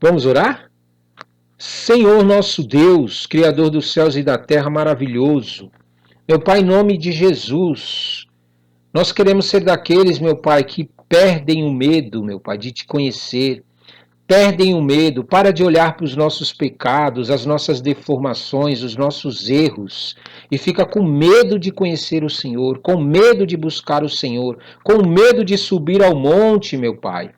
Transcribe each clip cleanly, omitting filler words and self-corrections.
Vamos orar? Senhor nosso Deus, Criador dos céus e da terra, maravilhoso. Meu Pai, em nome de Jesus, nós queremos ser daqueles, meu Pai, que perdem o medo, meu Pai, de te conhecer. Perdem o medo, para de olhar para os nossos pecados, as nossas deformações, os nossos erros, e fica com medo de conhecer o Senhor, com medo de buscar o Senhor, com medo de subir ao monte, meu Pai.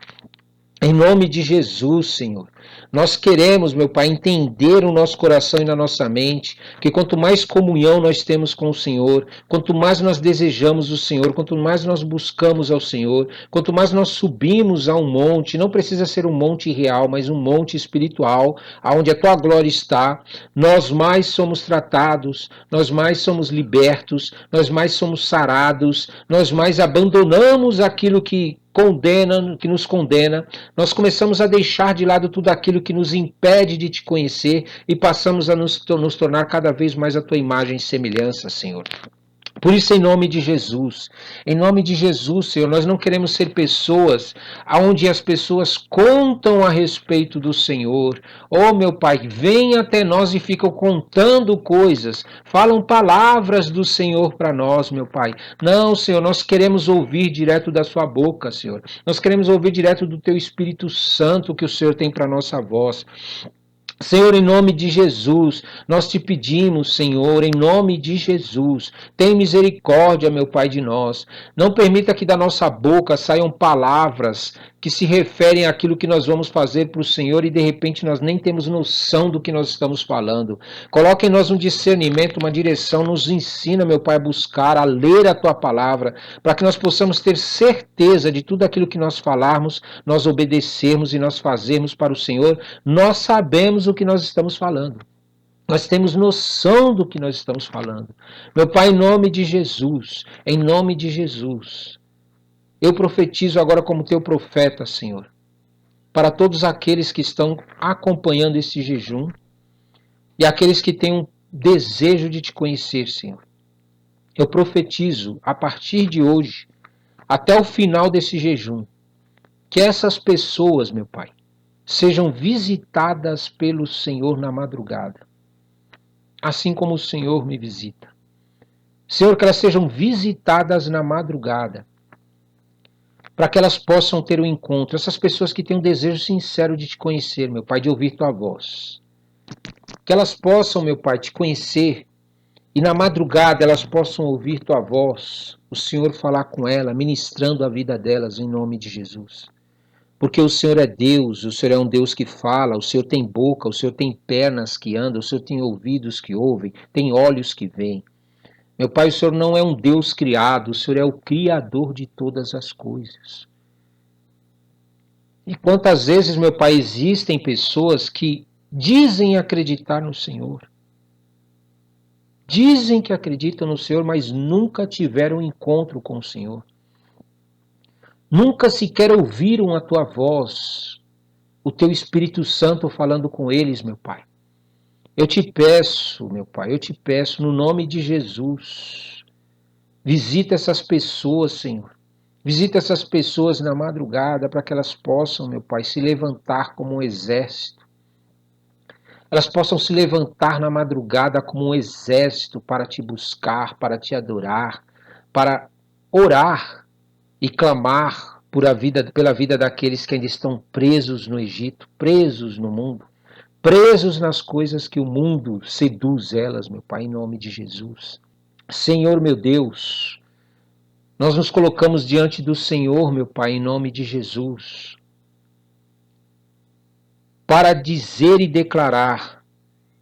Em nome de Jesus, Senhor, nós queremos, meu Pai, entender no nosso coração e na nossa mente que quanto mais comunhão nós temos com o Senhor, quanto mais nós desejamos o Senhor, quanto mais nós buscamos ao Senhor, quanto mais nós subimos a um monte, não precisa ser um monte real, mas um monte espiritual, aonde a Tua glória está, nós mais somos tratados, nós mais somos libertos, nós mais somos sarados, nós mais abandonamos aquilo que nos condena, nós começamos a deixar de lado tudo aquilo que nos impede de te conhecer e passamos a nos tornar cada vez mais a tua imagem e semelhança, Senhor. Por isso, em nome de Jesus, Senhor, nós não queremos ser pessoas onde as pessoas contam a respeito do Senhor. Oh, meu Pai, vem até nós e ficam contando coisas, falam palavras do Senhor para nós, meu Pai. Não, Senhor, nós queremos ouvir direto da sua boca, Senhor. Nós queremos ouvir direto do teu Espírito Santo que o Senhor tem para nossa voz. Senhor, em nome de Jesus, nós te pedimos, Senhor, em nome de Jesus, tem misericórdia, meu Pai, de nós. Não permita que da nossa boca saiam palavras que se referem àquilo que nós vamos fazer para o Senhor e de repente nós nem temos noção do que nós estamos falando. Coloque em nós um discernimento, uma direção, nos ensina, meu Pai, a buscar, a ler a Tua palavra, para que nós possamos ter certeza de tudo aquilo que nós falarmos, nós obedecermos e nós fazermos para o Senhor. Nós sabemos o que nós estamos falando. Nós temos noção do que nós estamos falando. Meu Pai, em nome de Jesus, eu profetizo agora como teu profeta, Senhor, para todos aqueles que estão acompanhando esse jejum e aqueles que têm um desejo de te conhecer, Senhor. Eu profetizo, a partir de hoje, até o final desse jejum, que essas pessoas, meu Pai, sejam visitadas pelo Senhor na madrugada, assim como o Senhor me visita. Senhor, que elas sejam visitadas na madrugada, para que elas possam ter um encontro. Essas pessoas que têm um desejo sincero de te conhecer, meu Pai, de ouvir tua voz. Que elas possam, meu Pai, te conhecer e na madrugada elas possam ouvir tua voz, o Senhor falar com ela, ministrando a vida delas em nome de Jesus. Porque o Senhor é Deus, o Senhor é um Deus que fala, o Senhor tem boca, o Senhor tem pernas que andam, o Senhor tem ouvidos que ouvem, tem olhos que veem. Meu Pai, o Senhor não é um Deus criado, o Senhor é o Criador de todas as coisas. E quantas vezes, meu Pai, existem pessoas que dizem acreditar no Senhor. Dizem que acreditam no Senhor, mas nunca tiveram encontro com o Senhor. Nunca sequer ouviram a tua voz, o teu Espírito Santo falando com eles, meu Pai. Eu te peço, meu Pai, no nome de Jesus, visita essas pessoas, Senhor. Visita essas pessoas na madrugada para que elas possam, meu Pai, se levantar como um exército. Elas possam se levantar na madrugada como um exército para te buscar, para te adorar, para orar e clamar pela vida daqueles que ainda estão presos no Egito, presos no mundo, presos nas coisas que o mundo seduz elas, meu Pai, em nome de Jesus. Senhor, meu Deus, nós nos colocamos diante do Senhor, meu Pai, em nome de Jesus, para dizer e declarar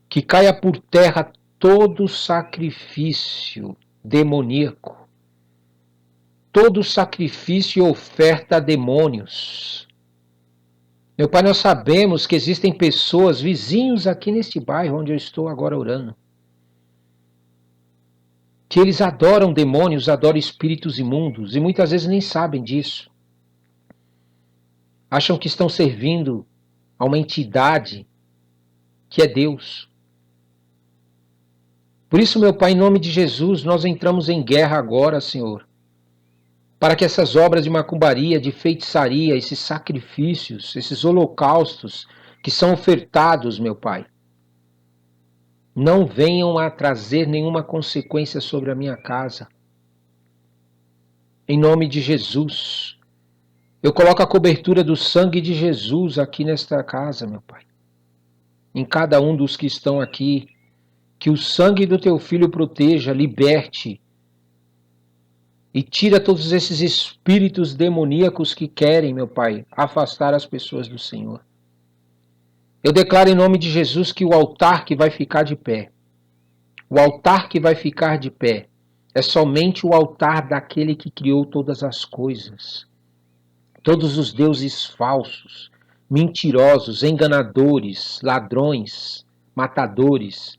que caia por terra todo sacrifício demoníaco, todo sacrifício e oferta a demônios. Meu Pai, nós sabemos que existem pessoas, vizinhos aqui neste bairro onde eu estou agora orando, que eles adoram demônios, adoram espíritos imundos, e muitas vezes nem sabem disso. Acham que estão servindo a uma entidade que é Deus. Por isso, meu Pai, em nome de Jesus, nós entramos em guerra agora, Senhor, para que essas obras de macumbaria, de feitiçaria, esses sacrifícios, esses holocaustos que são ofertados, meu Pai, não venham a trazer nenhuma consequência sobre a minha casa. Em nome de Jesus, eu coloco a cobertura do sangue de Jesus aqui nesta casa, meu Pai. Em cada um dos que estão aqui, que o sangue do teu filho proteja, liberte e tira todos esses espíritos demoníacos que querem, meu Pai, afastar as pessoas do Senhor. Eu declaro em nome de Jesus que o altar que vai ficar de pé, o altar que vai ficar de pé, é somente o altar daquele que criou todas as coisas. Todos os deuses falsos, mentirosos, enganadores, ladrões, matadores,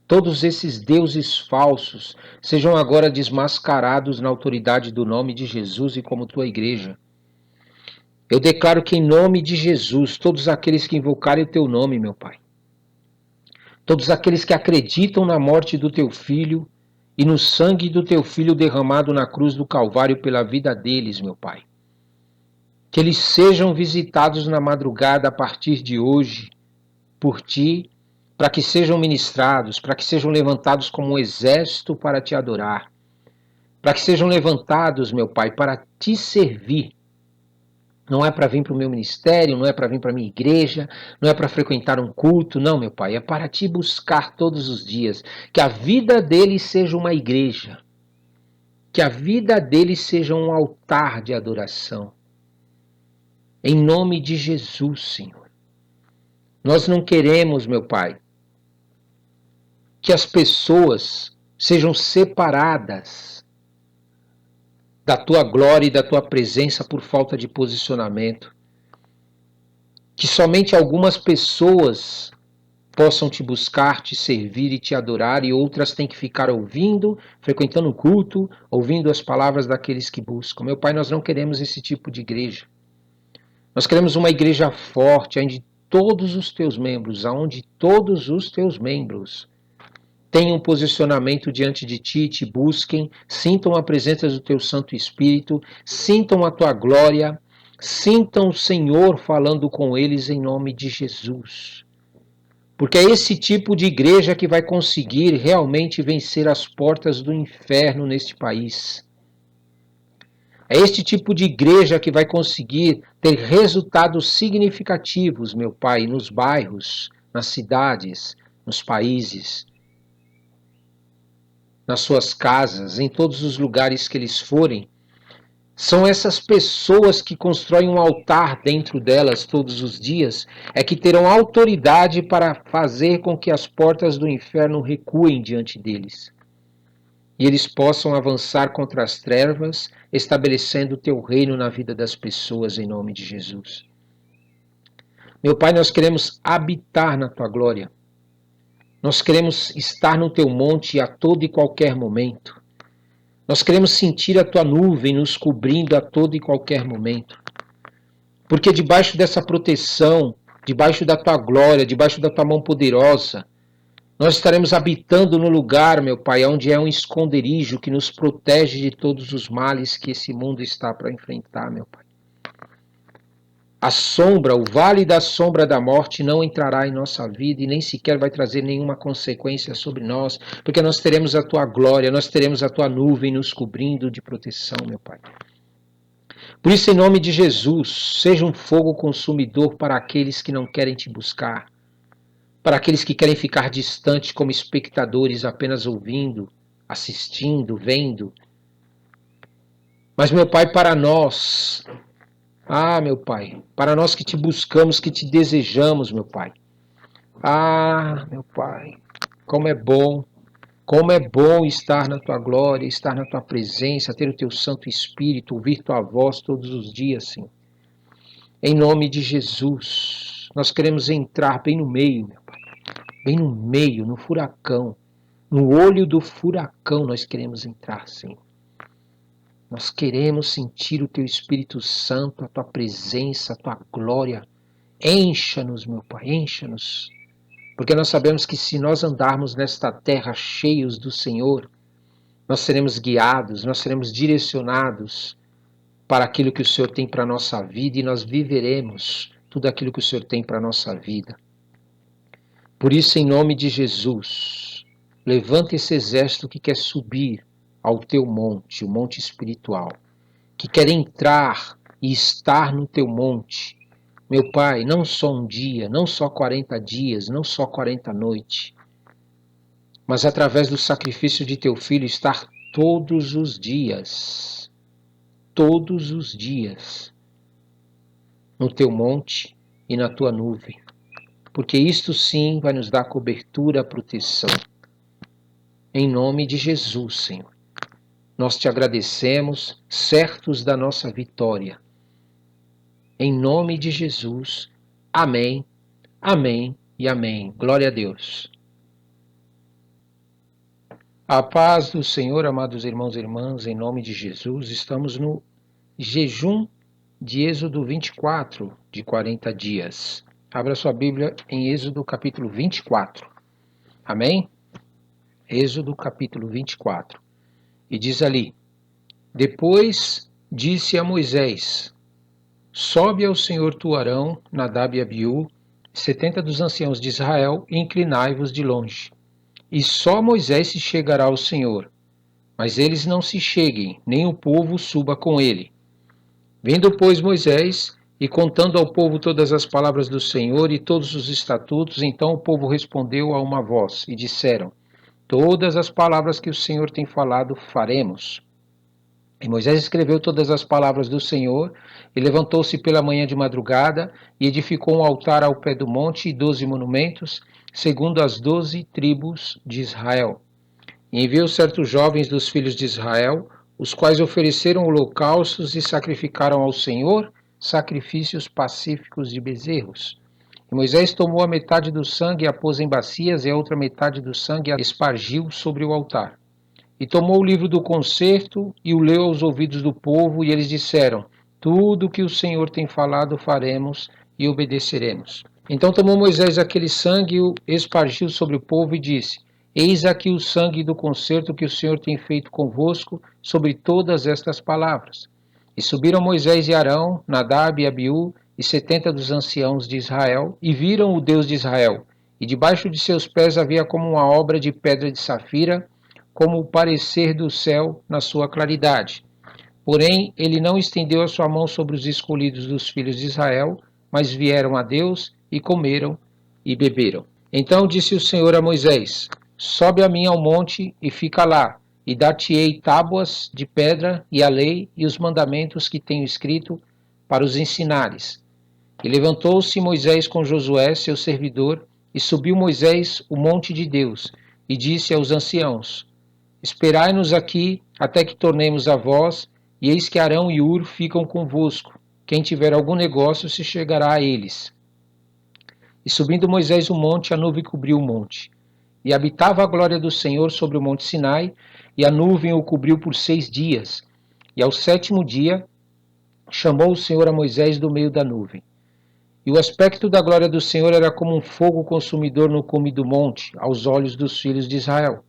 todos esses deuses falsos sejam agora desmascarados na autoridade do nome de Jesus e como tua igreja. Eu declaro que em nome de Jesus, todos aqueles que invocarem o teu nome, meu Pai, todos aqueles que acreditam na morte do teu filho e no sangue do teu filho derramado na cruz do Calvário pela vida deles, meu Pai, que eles sejam visitados na madrugada a partir de hoje por ti, para que sejam ministrados, para que sejam levantados como um exército para te adorar, para que sejam levantados, meu Pai, para te servir. Não é para vir para o meu ministério, não é para vir para a minha igreja, não é para frequentar um culto, não, meu Pai, é para te buscar todos os dias. Que a vida deles seja uma igreja, que a vida deles seja um altar de adoração. Em nome de Jesus, Senhor. Nós não queremos, meu Pai, que as pessoas sejam separadas da tua glória e da tua presença por falta de posicionamento. Que somente algumas pessoas possam te buscar, te servir e te adorar, e outras têm que ficar ouvindo, frequentando o culto, ouvindo as palavras daqueles que buscam. Meu Pai, nós não queremos esse tipo de igreja. Nós queremos uma igreja forte, onde todos os teus membros tenham um posicionamento diante de ti, te busquem, sintam a presença do teu Santo Espírito, sintam a tua glória, sintam o Senhor falando com eles em nome de Jesus. Porque é esse tipo de igreja que vai conseguir realmente vencer as portas do inferno neste país. É este tipo de igreja que vai conseguir ter resultados significativos, meu Pai, nos bairros, nas cidades, nos países, nas suas casas, em todos os lugares que eles forem. São essas pessoas que constroem um altar dentro delas todos os dias, é que terão autoridade para fazer com que as portas do inferno recuem diante deles. E eles possam avançar contra as trevas, estabelecendo o teu reino na vida das pessoas, em nome de Jesus. Meu Pai, nós queremos habitar na tua glória. Nós queremos estar no teu monte a todo e qualquer momento. Nós queremos sentir a tua nuvem nos cobrindo a todo e qualquer momento. Porque debaixo dessa proteção, debaixo da tua glória, debaixo da tua mão poderosa, nós estaremos habitando no lugar, meu Pai, onde é um esconderijo que nos protege de todos os males que esse mundo está para enfrentar, meu Pai. A sombra, o vale da sombra da morte não entrará em nossa vida e nem sequer vai trazer nenhuma consequência sobre nós, porque nós teremos a tua glória, nós teremos a tua nuvem nos cobrindo de proteção, meu Pai. Por isso, em nome de Jesus, seja um fogo consumidor para aqueles que não querem te buscar, para aqueles que querem ficar distantes como espectadores, apenas ouvindo, assistindo, vendo. Mas, meu Pai, para nós, meu Pai, para nós que te buscamos, que te desejamos, meu Pai. Meu Pai, como é bom estar na tua glória, estar na tua presença, ter o teu Santo Espírito, ouvir tua voz todos os dias, Senhor. Em nome de Jesus, nós queremos entrar bem no meio, meu Pai. Bem no meio, no furacão. No olho do furacão nós queremos entrar, Senhor. Nós queremos sentir o teu Espírito Santo, a tua presença, a tua glória. Encha-nos, meu Pai, encha-nos. Porque nós sabemos que se nós andarmos nesta terra cheios do Senhor, nós seremos guiados, nós seremos direcionados para aquilo que o Senhor tem para a nossa vida e nós viveremos tudo aquilo que o Senhor tem para a nossa vida. Por isso, em nome de Jesus, levanta esse exército que quer subir ao teu monte, o monte espiritual, que quer entrar e estar no teu monte. Meu Pai, não só um dia, não só 40 dias, não só 40 noites, mas através do sacrifício de teu Filho estar todos os dias no teu monte e na tua nuvem. Porque isto sim vai nos dar cobertura, proteção. Em nome de Jesus, Senhor. Nós te agradecemos, certos da nossa vitória. Em nome de Jesus. Amém, amém e amém. Glória a Deus. A paz do Senhor, amados irmãos e irmãs, em nome de Jesus. Estamos no jejum de Êxodo 24, de 40 dias. Abra sua Bíblia em Êxodo capítulo 24. Amém? Êxodo capítulo 24. E diz ali: Depois disse a Moisés: Sobe ao Senhor tu Arão, Nadab e Abiú, 70 dos anciãos de Israel, e inclinai-vos de longe. E só Moisés se chegará ao Senhor, mas eles não se cheguem, nem o povo suba com ele. Vendo, pois, Moisés, e contando ao povo todas as palavras do Senhor e todos os estatutos, então o povo respondeu a uma voz, e disseram: Todas as palavras que o Senhor tem falado, faremos. E Moisés escreveu todas as palavras do Senhor, e levantou-se pela manhã de madrugada, e edificou um altar ao pé do monte e 12 monumentos, segundo as 12 tribos de Israel. E enviou certos jovens dos filhos de Israel, os quais ofereceram holocaustos e sacrificaram ao Senhor sacrifícios pacíficos de bezerros. E Moisés tomou a metade do sangue e a pôs em bacias, e a outra metade do sangue a espargiu sobre o altar. E tomou o livro do concerto e o leu aos ouvidos do povo, e eles disseram: Tudo o que o Senhor tem falado faremos e obedeceremos. Então tomou Moisés aquele sangue e o espargiu sobre o povo e disse: Eis aqui o sangue do concerto que o Senhor tem feito convosco sobre todas estas palavras. E subiram Moisés e Arão, Nadab e Abiú, e 70 dos anciãos de Israel, e viram o Deus de Israel. E debaixo de seus pés havia como uma obra de pedra de safira, como o parecer do céu na sua claridade. Porém, ele não estendeu a sua mão sobre os escolhidos dos filhos de Israel, mas vieram a Deus e comeram e beberam. Então disse o Senhor a Moisés: Sobe a mim ao monte e fica lá, e dar-te-ei tábuas de pedra e a lei e os mandamentos que tenho escrito para os ensinares. E levantou-se Moisés com Josué, seu servidor, e subiu Moisés o monte de Deus, e disse aos anciãos: Esperai-nos aqui até que tornemos a vós, e eis que Arão e Ur ficam convosco. Quem tiver algum negócio se chegará a eles. E subindo Moisés o monte, a nuvem cobriu o monte. E habitava a glória do Senhor sobre o monte Sinai, e a nuvem o cobriu por 6 dias. E ao 7º dia, chamou o Senhor a Moisés do meio da nuvem. E o aspecto da glória do Senhor era como um fogo consumidor no cume do monte, aos olhos dos filhos de Israel.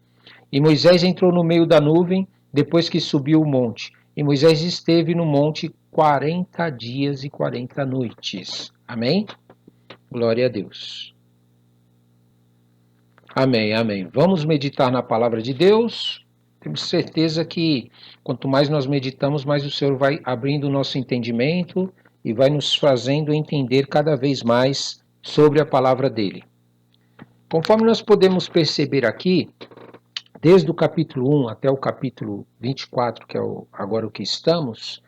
E Moisés entrou no meio da nuvem, depois que subiu o monte. E Moisés esteve no monte 40 dias e 40 noites. Amém? Glória a Deus. Amém, amém. Vamos meditar na palavra de Deus. Temos certeza que quanto mais nós meditamos, mais o Senhor vai abrindo o nosso entendimento e vai nos fazendo entender cada vez mais sobre a palavra dele. Conforme nós podemos perceber aqui, desde o capítulo 1 até o capítulo 24, que é agora o que estamos,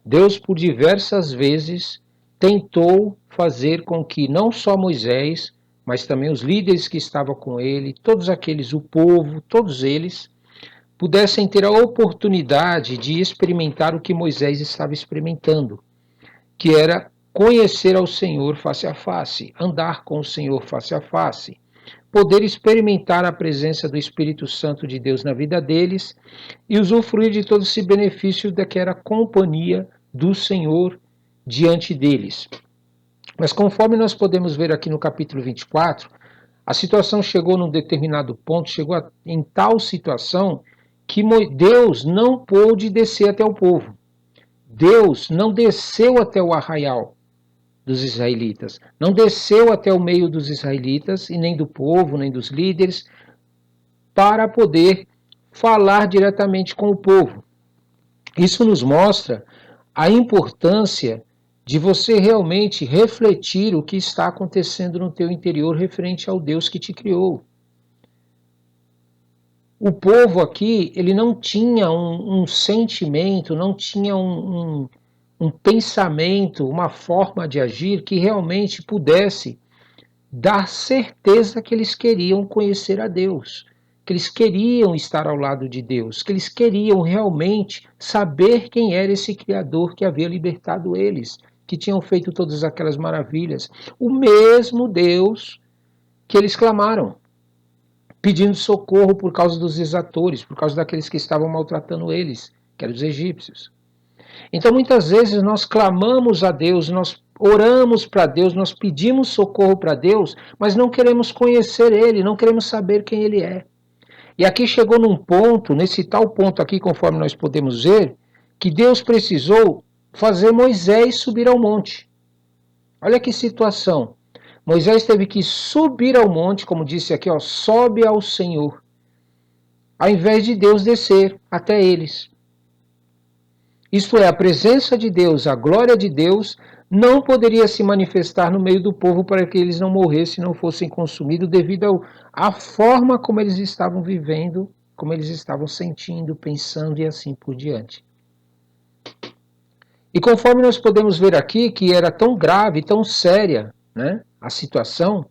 Deus por diversas vezes tentou fazer com que não só Moisés, mas também os líderes que estavam com ele, todos aqueles, o povo, todos eles, pudessem ter a oportunidade de experimentar o que Moisés estava experimentando, que era conhecer ao Senhor face a face, andar com o Senhor face a face, poder experimentar a presença do Espírito Santo de Deus na vida deles e usufruir de todo esse benefício daquela companhia do Senhor diante deles. Mas conforme nós podemos ver aqui no capítulo 24, a situação chegou num determinado ponto, em tal situação que Deus não pôde descer até o povo. Deus não desceu até o arraial dos israelitas, não desceu até o meio dos israelitas, e nem do povo, nem dos líderes, para poder falar diretamente com o povo. Isso nos mostra a importância de você realmente refletir o que está acontecendo no teu interior referente ao Deus que te criou. O povo aqui, ele não tinha um sentimento, não tinha um pensamento, uma forma de agir que realmente pudesse dar certeza que eles queriam conhecer a Deus, que eles queriam estar ao lado de Deus, que eles queriam realmente saber quem era esse Criador que havia libertado eles, que tinham feito todas aquelas maravilhas. O mesmo Deus que eles clamaram, pedindo socorro por causa dos exatores, por causa daqueles que estavam maltratando eles, que eram os egípcios. Então, muitas vezes nós clamamos a Deus, nós oramos para Deus, nós pedimos socorro para Deus, mas não queremos conhecer Ele, não queremos saber quem Ele é. E aqui chegou num ponto, nesse tal ponto aqui, conforme nós podemos ver, que Deus precisou fazer Moisés subir ao monte. Olha que situação. Moisés teve que subir ao monte, como disse aqui, ó, sobe ao Senhor, ao invés de Deus descer até eles. Isto é, a presença de Deus, a glória de Deus, não poderia se manifestar no meio do povo para que eles não morressem, não fossem consumidos, devido à forma como eles estavam vivendo, como eles estavam sentindo, pensando e assim por diante. E conforme nós podemos ver aqui, que era tão grave, tão séria, né, a situação,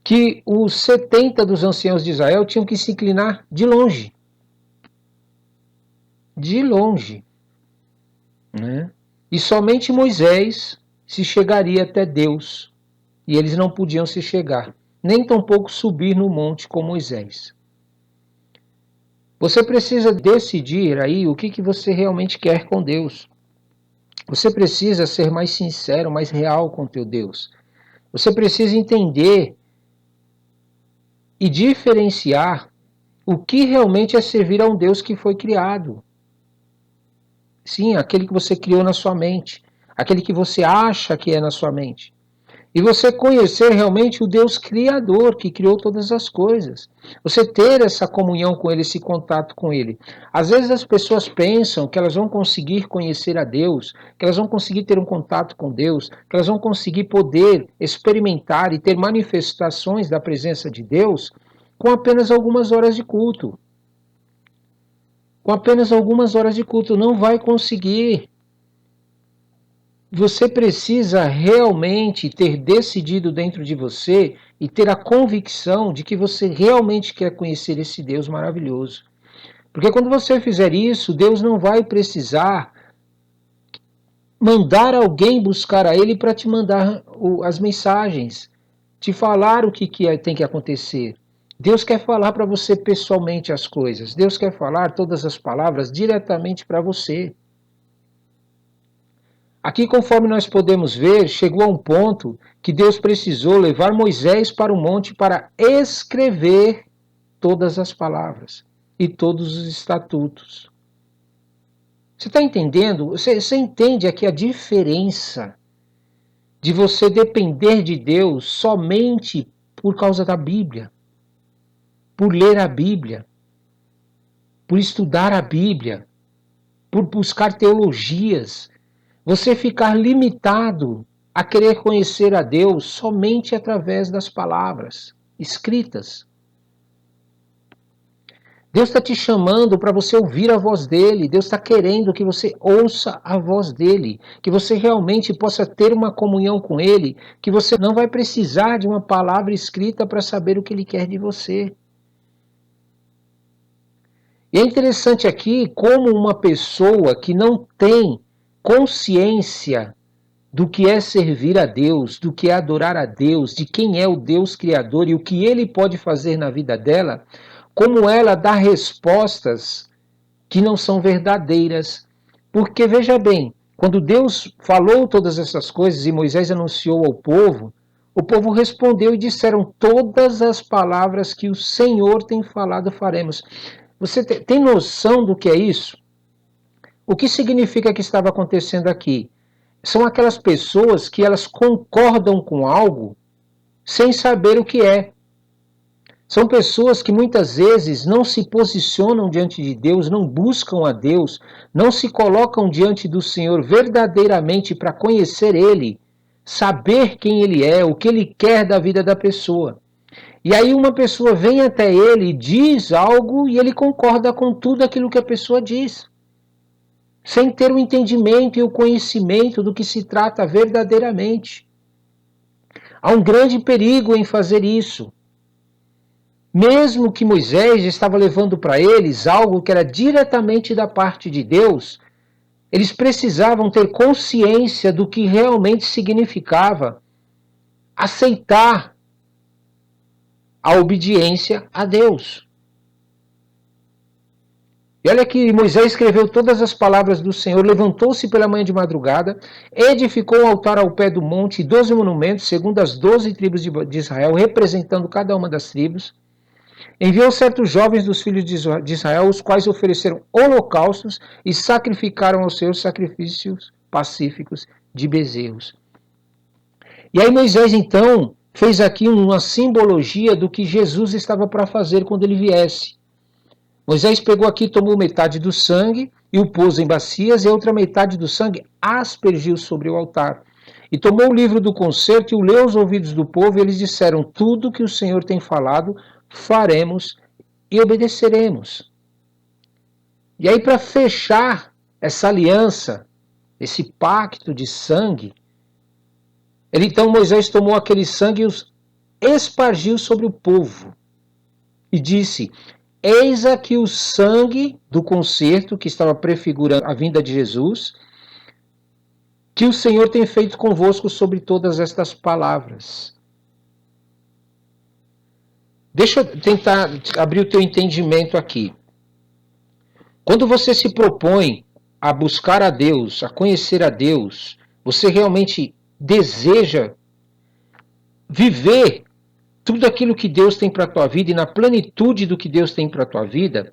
que os 70 dos anciãos de Israel tinham que se inclinar de longe. De longe. Né? E somente Moisés se chegaria até Deus. E eles não podiam se chegar, nem tampouco subir no monte com Moisés. Você precisa decidir aí o que você realmente quer com Deus. Você precisa ser mais sincero, mais real com teu Deus. Você precisa entender e diferenciar o que realmente é servir a um Deus que foi criado. Sim, aquele que você criou na sua mente, aquele que você acha que é na sua mente. E você conhecer realmente o Deus Criador, que criou todas as coisas. Você ter essa comunhão com Ele, esse contato com Ele. Às vezes as pessoas pensam que elas vão conseguir conhecer a Deus, que elas vão conseguir ter um contato com Deus, que elas vão conseguir poder experimentar e ter manifestações da presença de Deus com apenas algumas horas de culto. Com apenas algumas horas de culto. Não vai conseguir. Você precisa realmente ter decidido dentro de você e ter a convicção de que você realmente quer conhecer esse Deus maravilhoso. Porque quando você fizer isso, Deus não vai precisar mandar alguém buscar a Ele para te mandar as mensagens, te falar o que tem que acontecer. Deus quer falar para você pessoalmente as coisas. Deus quer falar todas as palavras diretamente para você. Aqui, conforme nós podemos ver, chegou a um ponto que Deus precisou levar Moisés para o monte para escrever todas as palavras e todos os estatutos. Você está entendendo? Você entende aqui a diferença de você depender de Deus somente por causa da Bíblia, por ler a Bíblia, por estudar a Bíblia, por buscar teologias. Você ficar limitado a querer conhecer a Deus somente através das palavras escritas. Deus está te chamando para você ouvir a voz dele. Deus está querendo que você ouça a voz dele. Que você realmente possa ter uma comunhão com ele. Que você não vai precisar de uma palavra escrita para saber o que ele quer de você. E é interessante aqui como uma pessoa que não tem consciência do que é servir a Deus, do que é adorar a Deus, de quem é o Deus Criador e o que Ele pode fazer na vida dela, como ela dá respostas que não são verdadeiras. Porque, veja bem, quando Deus falou todas essas coisas e Moisés anunciou ao povo, o povo respondeu e disseram todas as palavras que o Senhor tem falado faremos. Você tem noção do que é isso? O que significa que estava acontecendo aqui? São aquelas pessoas que elas concordam com algo sem saber o que é. São pessoas que muitas vezes não se posicionam diante de Deus, não buscam a Deus, não se colocam diante do Senhor verdadeiramente para conhecer Ele, saber quem Ele é, o que Ele quer da vida da pessoa. E aí uma pessoa vem até Ele, diz algo e ele concorda com tudo aquilo que a pessoa diz, sem ter o entendimento e o conhecimento do que se trata verdadeiramente. Há um grande perigo em fazer isso. Mesmo que Moisés estava levando para eles algo que era diretamente da parte de Deus, eles precisavam ter consciência do que realmente significava aceitar a obediência a Deus. E olha que Moisés escreveu todas as palavras do Senhor, levantou-se pela manhã de madrugada, edificou um altar ao pé do monte e 12 monumentos, segundo as 12 tribos de Israel, representando cada uma das tribos. Enviou certos jovens dos filhos de Israel, os quais ofereceram holocaustos e sacrificaram aos seus sacrifícios pacíficos de bezerros. E aí Moisés, então, fez aqui uma simbologia do que Jesus estava para fazer quando ele viesse. Moisés pegou aqui, tomou metade do sangue e o pôs em bacias, e a outra metade do sangue aspergiu sobre o altar. E tomou o livro do concerto e o leu aos ouvidos do povo, e eles disseram: tudo que o Senhor tem falado, faremos e obedeceremos. E aí, para fechar essa aliança, esse pacto de sangue, então Moisés tomou aquele sangue e os espargiu sobre o povo. E disse: eis aqui o sangue do concerto, que estava prefigurando a vinda de Jesus, que o Senhor tem feito convosco sobre todas estas palavras. Deixa eu tentar abrir o teu entendimento aqui. Quando você se propõe a buscar a Deus, a conhecer a Deus, você realmente deseja viver tudo aquilo que Deus tem para a tua vida e na plenitude do que Deus tem para a tua vida,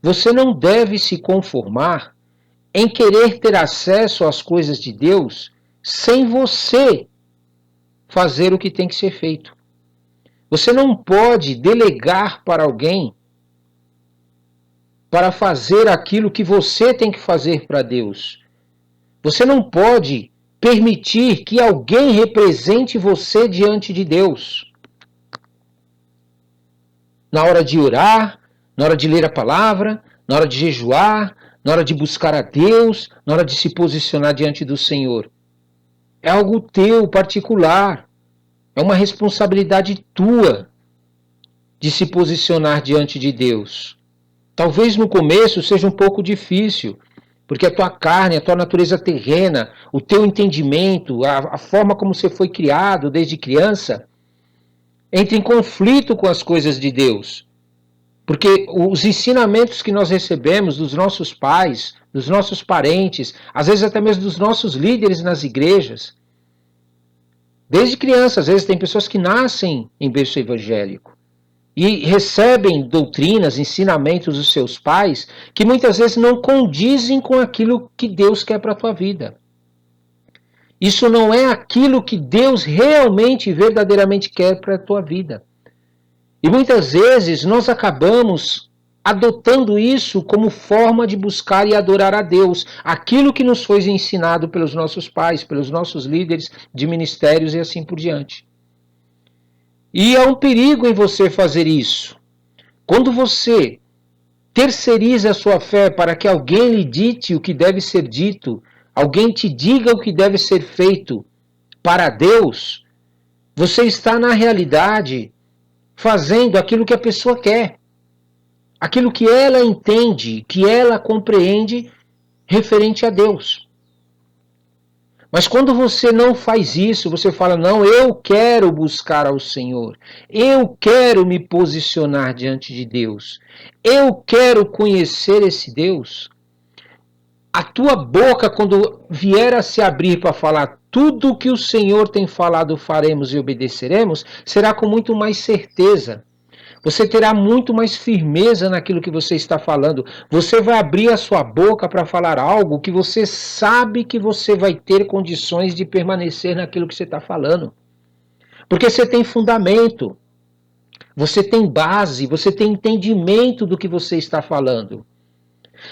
você não deve se conformar em querer ter acesso às coisas de Deus sem você fazer o que tem que ser feito. Você não pode delegar para alguém para fazer aquilo que você tem que fazer para Deus. Você não pode permitir que alguém represente você diante de Deus. Na hora de orar, na hora de ler a palavra, na hora de jejuar, na hora de buscar a Deus, na hora de se posicionar diante do Senhor. É algo teu, particular. É uma responsabilidade tua de se posicionar diante de Deus. Talvez no começo seja um pouco difícil, porque a tua carne, a tua natureza terrena, o teu entendimento, a forma como você foi criado desde criança, entra em conflito com as coisas de Deus. Porque os ensinamentos que nós recebemos dos nossos pais, dos nossos parentes, às vezes até mesmo dos nossos líderes nas igrejas, desde criança, às vezes tem pessoas que nascem em berço evangélico e recebem doutrinas, ensinamentos dos seus pais que muitas vezes não condizem com aquilo que Deus quer para a tua vida. Isso não é aquilo que Deus realmente e verdadeiramente quer para a tua vida. E muitas vezes nós acabamos adotando isso como forma de buscar e adorar a Deus, aquilo que nos foi ensinado pelos nossos pais, pelos nossos líderes de ministérios e assim por diante. E há um perigo em você fazer isso. Quando você terceiriza a sua fé para que alguém lhe dite o que deve ser dito, alguém te diga o que deve ser feito para Deus, você está na realidade fazendo aquilo que a pessoa quer. Aquilo que ela entende, que ela compreende referente a Deus. Mas quando você não faz isso, você fala: não, eu quero buscar ao Senhor, eu quero me posicionar diante de Deus, eu quero conhecer esse Deus. A tua boca, quando vier a se abrir para falar tudo o que o Senhor tem falado, faremos e obedeceremos, será com muito mais certeza. Você terá muito mais firmeza naquilo que você está falando. Você vai abrir a sua boca para falar algo que você sabe que você vai ter condições de permanecer naquilo que você está falando. Porque você tem fundamento, você tem base, você tem entendimento do que você está falando.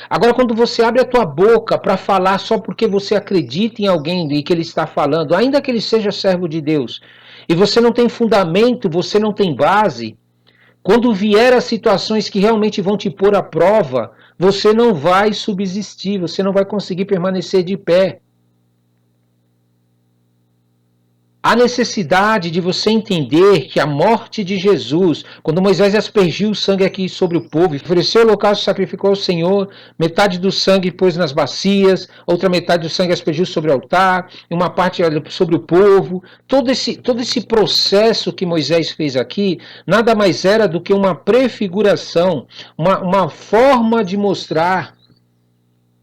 Agora, quando você abre a tua boca para falar só porque você acredita em alguém e que ele está falando, ainda que ele seja servo de Deus, e você não tem fundamento, você não tem base, quando vier as situações que realmente vão te pôr à prova, você não vai subsistir, você não vai conseguir permanecer de pé. A necessidade de você entender que a morte de Jesus, quando Moisés aspergiu o sangue aqui sobre o povo, ofereceu o holocausto e sacrificou ao Senhor, metade do sangue pôs nas bacias, outra metade do sangue aspergiu sobre o altar, uma parte sobre o povo. Todo esse processo que Moisés fez aqui, nada mais era do que uma prefiguração, uma forma de mostrar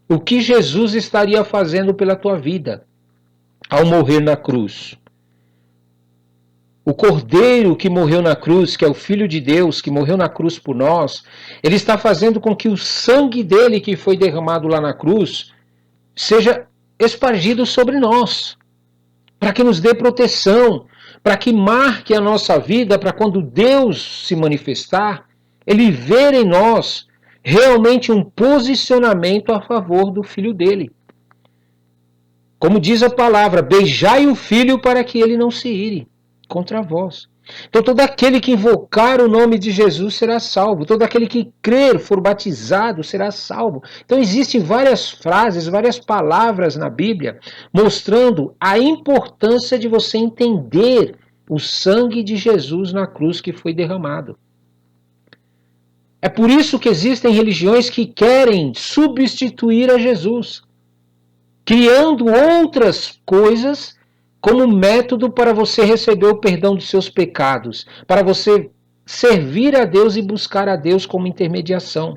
o que Jesus estaria fazendo pela tua vida ao morrer na cruz. O Cordeiro que morreu na cruz, que é o Filho de Deus, que morreu na cruz por nós, ele está fazendo com que o sangue dele que foi derramado lá na cruz seja espargido sobre nós, para que nos dê proteção, para que marque a nossa vida, para quando Deus se manifestar, ele ver em nós realmente um posicionamento a favor do Filho dele. Como diz a palavra, beijai o Filho para que ele não se ire contra vós. Então todo aquele que invocar o nome de Jesus será salvo. Todo aquele que crer, for batizado, será salvo. Então existem várias frases, várias palavras na Bíblia mostrando a importância de você entender o sangue de Jesus na cruz que foi derramado. É por isso que existem religiões que querem substituir a Jesus, criando outras coisas como método para você receber o perdão dos seus pecados, para você servir a Deus e buscar a Deus como intermediação.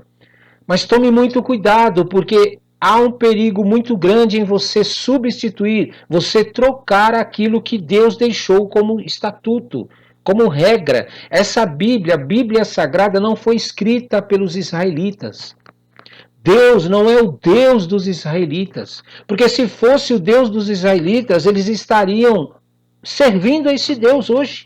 Mas tome muito cuidado, porque há um perigo muito grande em você substituir, você trocar aquilo que Deus deixou como estatuto, como regra. Essa Bíblia, a Bíblia Sagrada, não foi escrita pelos israelitas. Deus não é o Deus dos israelitas, porque se fosse o Deus dos israelitas, eles estariam servindo a esse Deus hoje.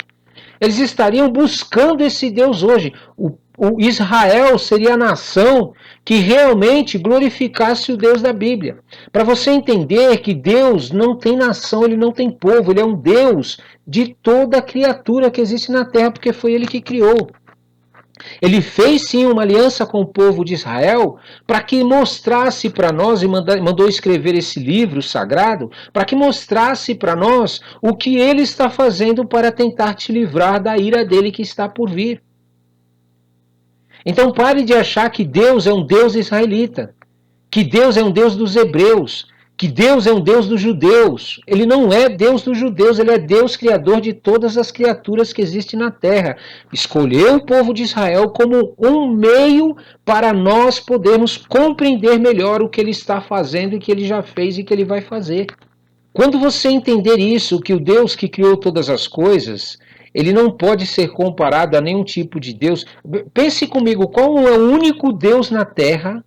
Eles estariam buscando esse Deus hoje. O Israel seria a nação que realmente glorificasse o Deus da Bíblia. Para você entender que Deus não tem nação, ele não tem povo, ele é um Deus de toda criatura que existe na terra, porque foi ele que criou. Ele fez sim uma aliança com o povo de Israel para que mostrasse para nós, e mandou escrever esse livro sagrado, para que mostrasse para nós o que ele está fazendo para tentar te livrar da ira dele que está por vir. Então pare de achar que Deus é um Deus israelita, que Deus é um Deus dos hebreus, que Deus é um Deus dos judeus. Ele não é Deus dos judeus, ele é Deus criador de todas as criaturas que existem na terra. Escolheu o povo de Israel como um meio para nós podermos compreender melhor o que ele está fazendo e que ele já fez e que ele vai fazer. Quando você entender isso, que o Deus que criou todas as coisas, ele não pode ser comparado a nenhum tipo de Deus. Pense comigo, qual é o único Deus na terra,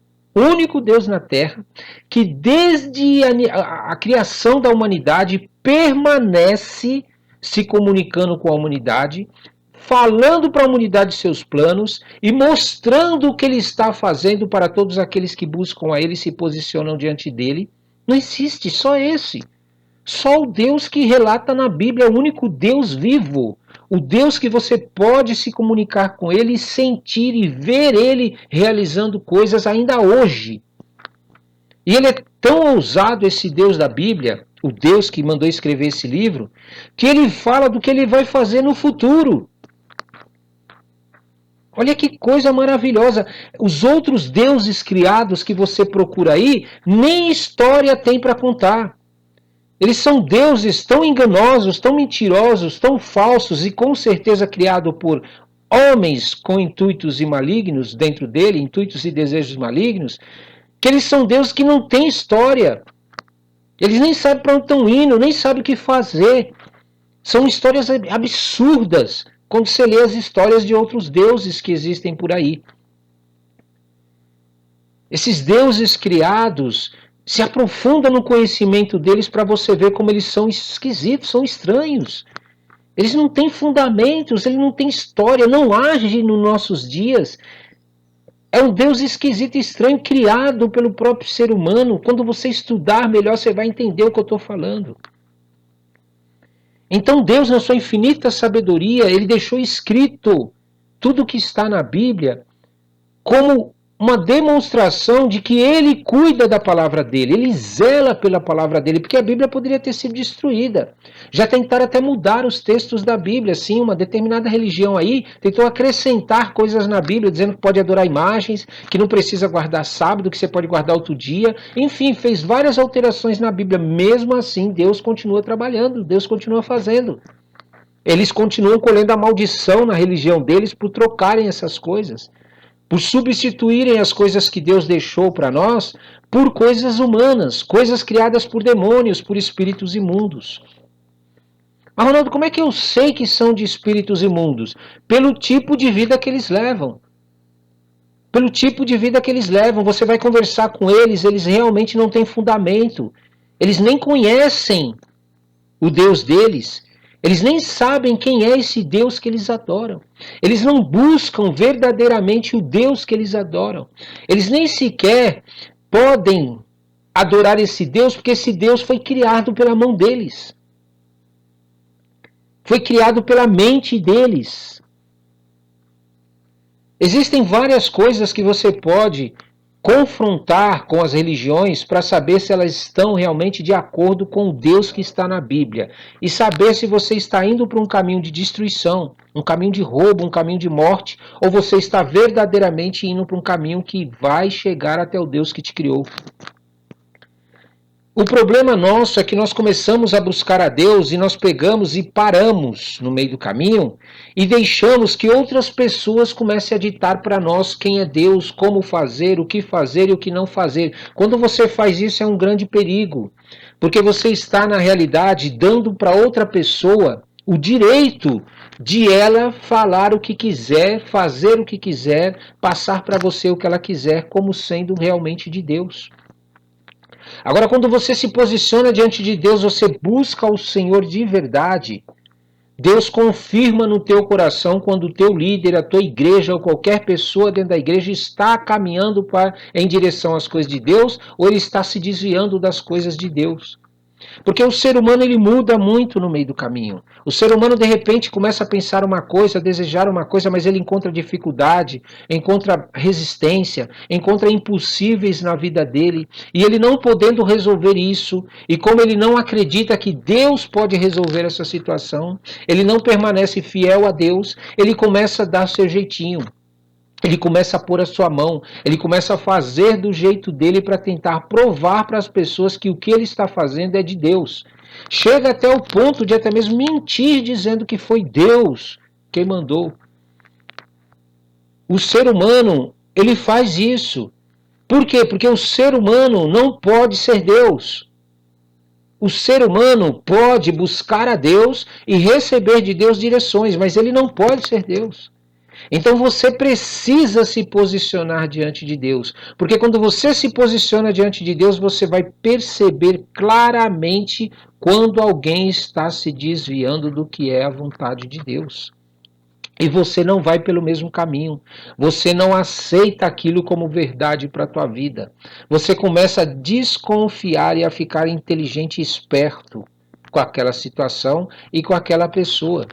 que desde a criação da humanidade permanece se comunicando com a humanidade, falando para a humanidade seus planos e mostrando o que ele está fazendo para todos aqueles que buscam a ele e se posicionam diante dele? Não existe, só esse. Só o Deus que relata na Bíblia, o único Deus vivo. O Deus que você pode se comunicar com ele e sentir e ver ele realizando coisas ainda hoje. E ele é tão ousado, esse Deus da Bíblia, o Deus que mandou escrever esse livro, que ele fala do que ele vai fazer no futuro. Olha que coisa maravilhosa. Os outros deuses criados que você procura aí, nem história tem para contar. Eles são deuses tão enganosos, tão mentirosos, tão falsos e com certeza criados por homens com intuitos e malignos dentro dele, intuitos e desejos malignos, que eles são deuses que não têm história. Eles nem sabem para onde estão indo, nem sabem o que fazer. São histórias absurdas, quando você lê as histórias de outros deuses que existem por aí. Esses deuses criados, se aprofunda no conhecimento deles para você ver como eles são esquisitos, são estranhos. Eles não têm fundamentos, eles não têm história, não agem nos nossos dias. É um Deus esquisito e estranho, criado pelo próprio ser humano. Quando você estudar melhor, você vai entender o que eu estou falando. Então Deus, na sua infinita sabedoria, ele deixou escrito tudo o que está na Bíblia como uma demonstração de que ele cuida da palavra dele, ele zela pela palavra dele, porque a Bíblia poderia ter sido destruída. Já tentaram até mudar os textos da Bíblia, sim, uma determinada religião aí tentou acrescentar coisas na Bíblia, dizendo que pode adorar imagens, que não precisa guardar sábado, que você pode guardar outro dia, enfim, fez várias alterações na Bíblia. Mesmo assim, Deus continua trabalhando, Deus continua fazendo. Eles continuam colhendo a maldição na religião deles por trocarem essas coisas, por substituírem as coisas que Deus deixou para nós por coisas humanas, coisas criadas por demônios, por espíritos imundos. Mas, Ronaldo, como é que eu sei que são de espíritos imundos? Pelo tipo de vida que eles levam. Pelo tipo de vida que eles levam, você vai conversar com eles, eles realmente não têm fundamento. Eles nem conhecem o Deus deles. Eles nem sabem quem é esse Deus que eles adoram. Eles não buscam verdadeiramente o Deus que eles adoram. Eles nem sequer podem adorar esse Deus, porque esse Deus foi criado pela mão deles. Foi criado pela mente deles. Existem várias coisas que você pode confrontar com as religiões para saber se elas estão realmente de acordo com o Deus que está na Bíblia. E saber se você está indo para um caminho de destruição, um caminho de roubo, um caminho de morte, ou você está verdadeiramente indo para um caminho que vai chegar até o Deus que te criou. O problema nosso é que nós começamos a buscar a Deus e nós pegamos e paramos no meio do caminho e deixamos que outras pessoas comecem a ditar para nós quem é Deus, como fazer, o que fazer e o que não fazer. Quando você faz isso é um grande perigo, porque você está na realidade dando para outra pessoa o direito de ela falar o que quiser, fazer o que quiser, passar para você o que ela quiser como sendo realmente de Deus. Agora, quando você se posiciona diante de Deus, você busca o Senhor de verdade. Deus confirma no teu coração quando o teu líder, a tua igreja ou qualquer pessoa dentro da igreja está caminhando em direção às coisas de Deus ou ele está se desviando das coisas de Deus. Porque o ser humano ele muda muito no meio do caminho. O ser humano de repente começa a pensar uma coisa, a desejar uma coisa, mas ele encontra dificuldade, encontra resistência, encontra impossíveis na vida dele. E ele não podendo resolver isso, e como ele não acredita que Deus pode resolver essa situação, ele não permanece fiel a Deus, ele começa a dar seu jeitinho. Ele começa a pôr a sua mão, ele começa a fazer do jeito dele para tentar provar para as pessoas que o que ele está fazendo é de Deus. Chega até o ponto de até mesmo mentir dizendo que foi Deus quem mandou. O ser humano, ele faz isso. Por quê? Porque o ser humano não pode ser Deus. O ser humano pode buscar a Deus e receber de Deus direções, mas ele não pode ser Deus. Então você precisa se posicionar diante de Deus, porque quando você se posiciona diante de Deus, você vai perceber claramente quando alguém está se desviando do que é a vontade de Deus. E você não vai pelo mesmo caminho. Você não aceita aquilo como verdade para a tua vida. Você começa a desconfiar e a ficar inteligente e esperto com aquela situação e com aquela pessoa.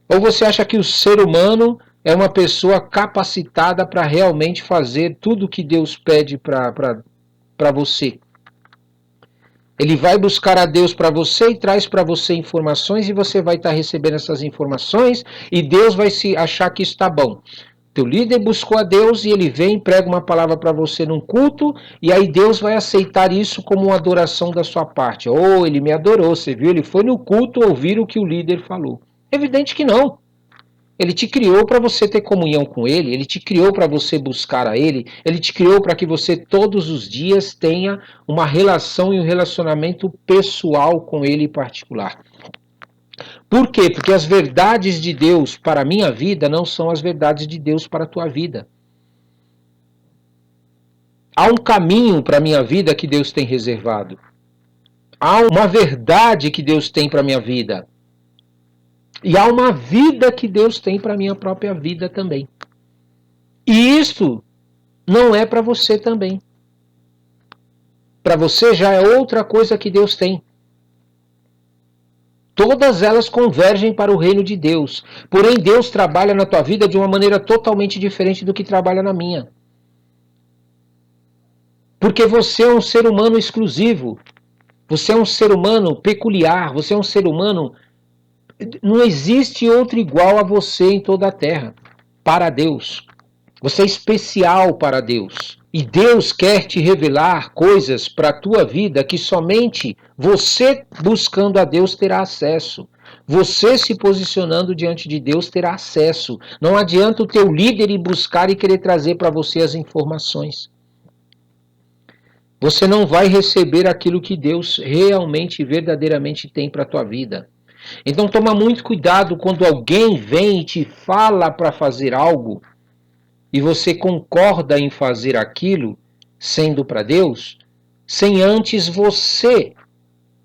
Ou você acha que o ser humano é uma pessoa capacitada para realmente fazer tudo o que Deus pede para você? Ele vai buscar a Deus para você e traz para você informações e você vai estar recebendo essas informações e Deus vai se achar que está bom. Teu líder buscou a Deus e ele vem e prega uma palavra para você num culto e aí Deus vai aceitar isso como uma adoração da sua parte. Oh, ele me adorou, você viu? Ele foi no culto ouvir o que o líder falou. Evidente que não. Ele te criou para você ter comunhão com ele, ele te criou para você buscar a ele te criou para que você todos os dias tenha uma relação e um relacionamento pessoal com ele em particular. Por quê? Porque as verdades de Deus para a minha vida não são as verdades de Deus para a tua vida. Há um caminho para a minha vida que Deus tem reservado. Há uma verdade que Deus tem para a minha vida. E há uma vida que Deus tem para a minha própria vida também. E isso não é para você também. Para você já é outra coisa que Deus tem. Todas elas convergem para o reino de Deus. Porém, Deus trabalha na tua vida de uma maneira totalmente diferente do que trabalha na minha. Porque você é um ser humano exclusivo. Você é um ser humano peculiar. Você é um ser humano... Não existe outro igual a você em toda a terra. Para Deus. Você é especial para Deus. E Deus quer te revelar coisas para a tua vida que somente você buscando a Deus terá acesso. Você se posicionando diante de Deus terá acesso. Não adianta o teu líder ir buscar e querer trazer para você as informações. Você não vai receber aquilo que Deus realmente, verdadeiramente tem para a tua vida. Então toma muito cuidado quando alguém vem e te fala para fazer algo e você concorda em fazer aquilo, sendo para Deus, sem antes você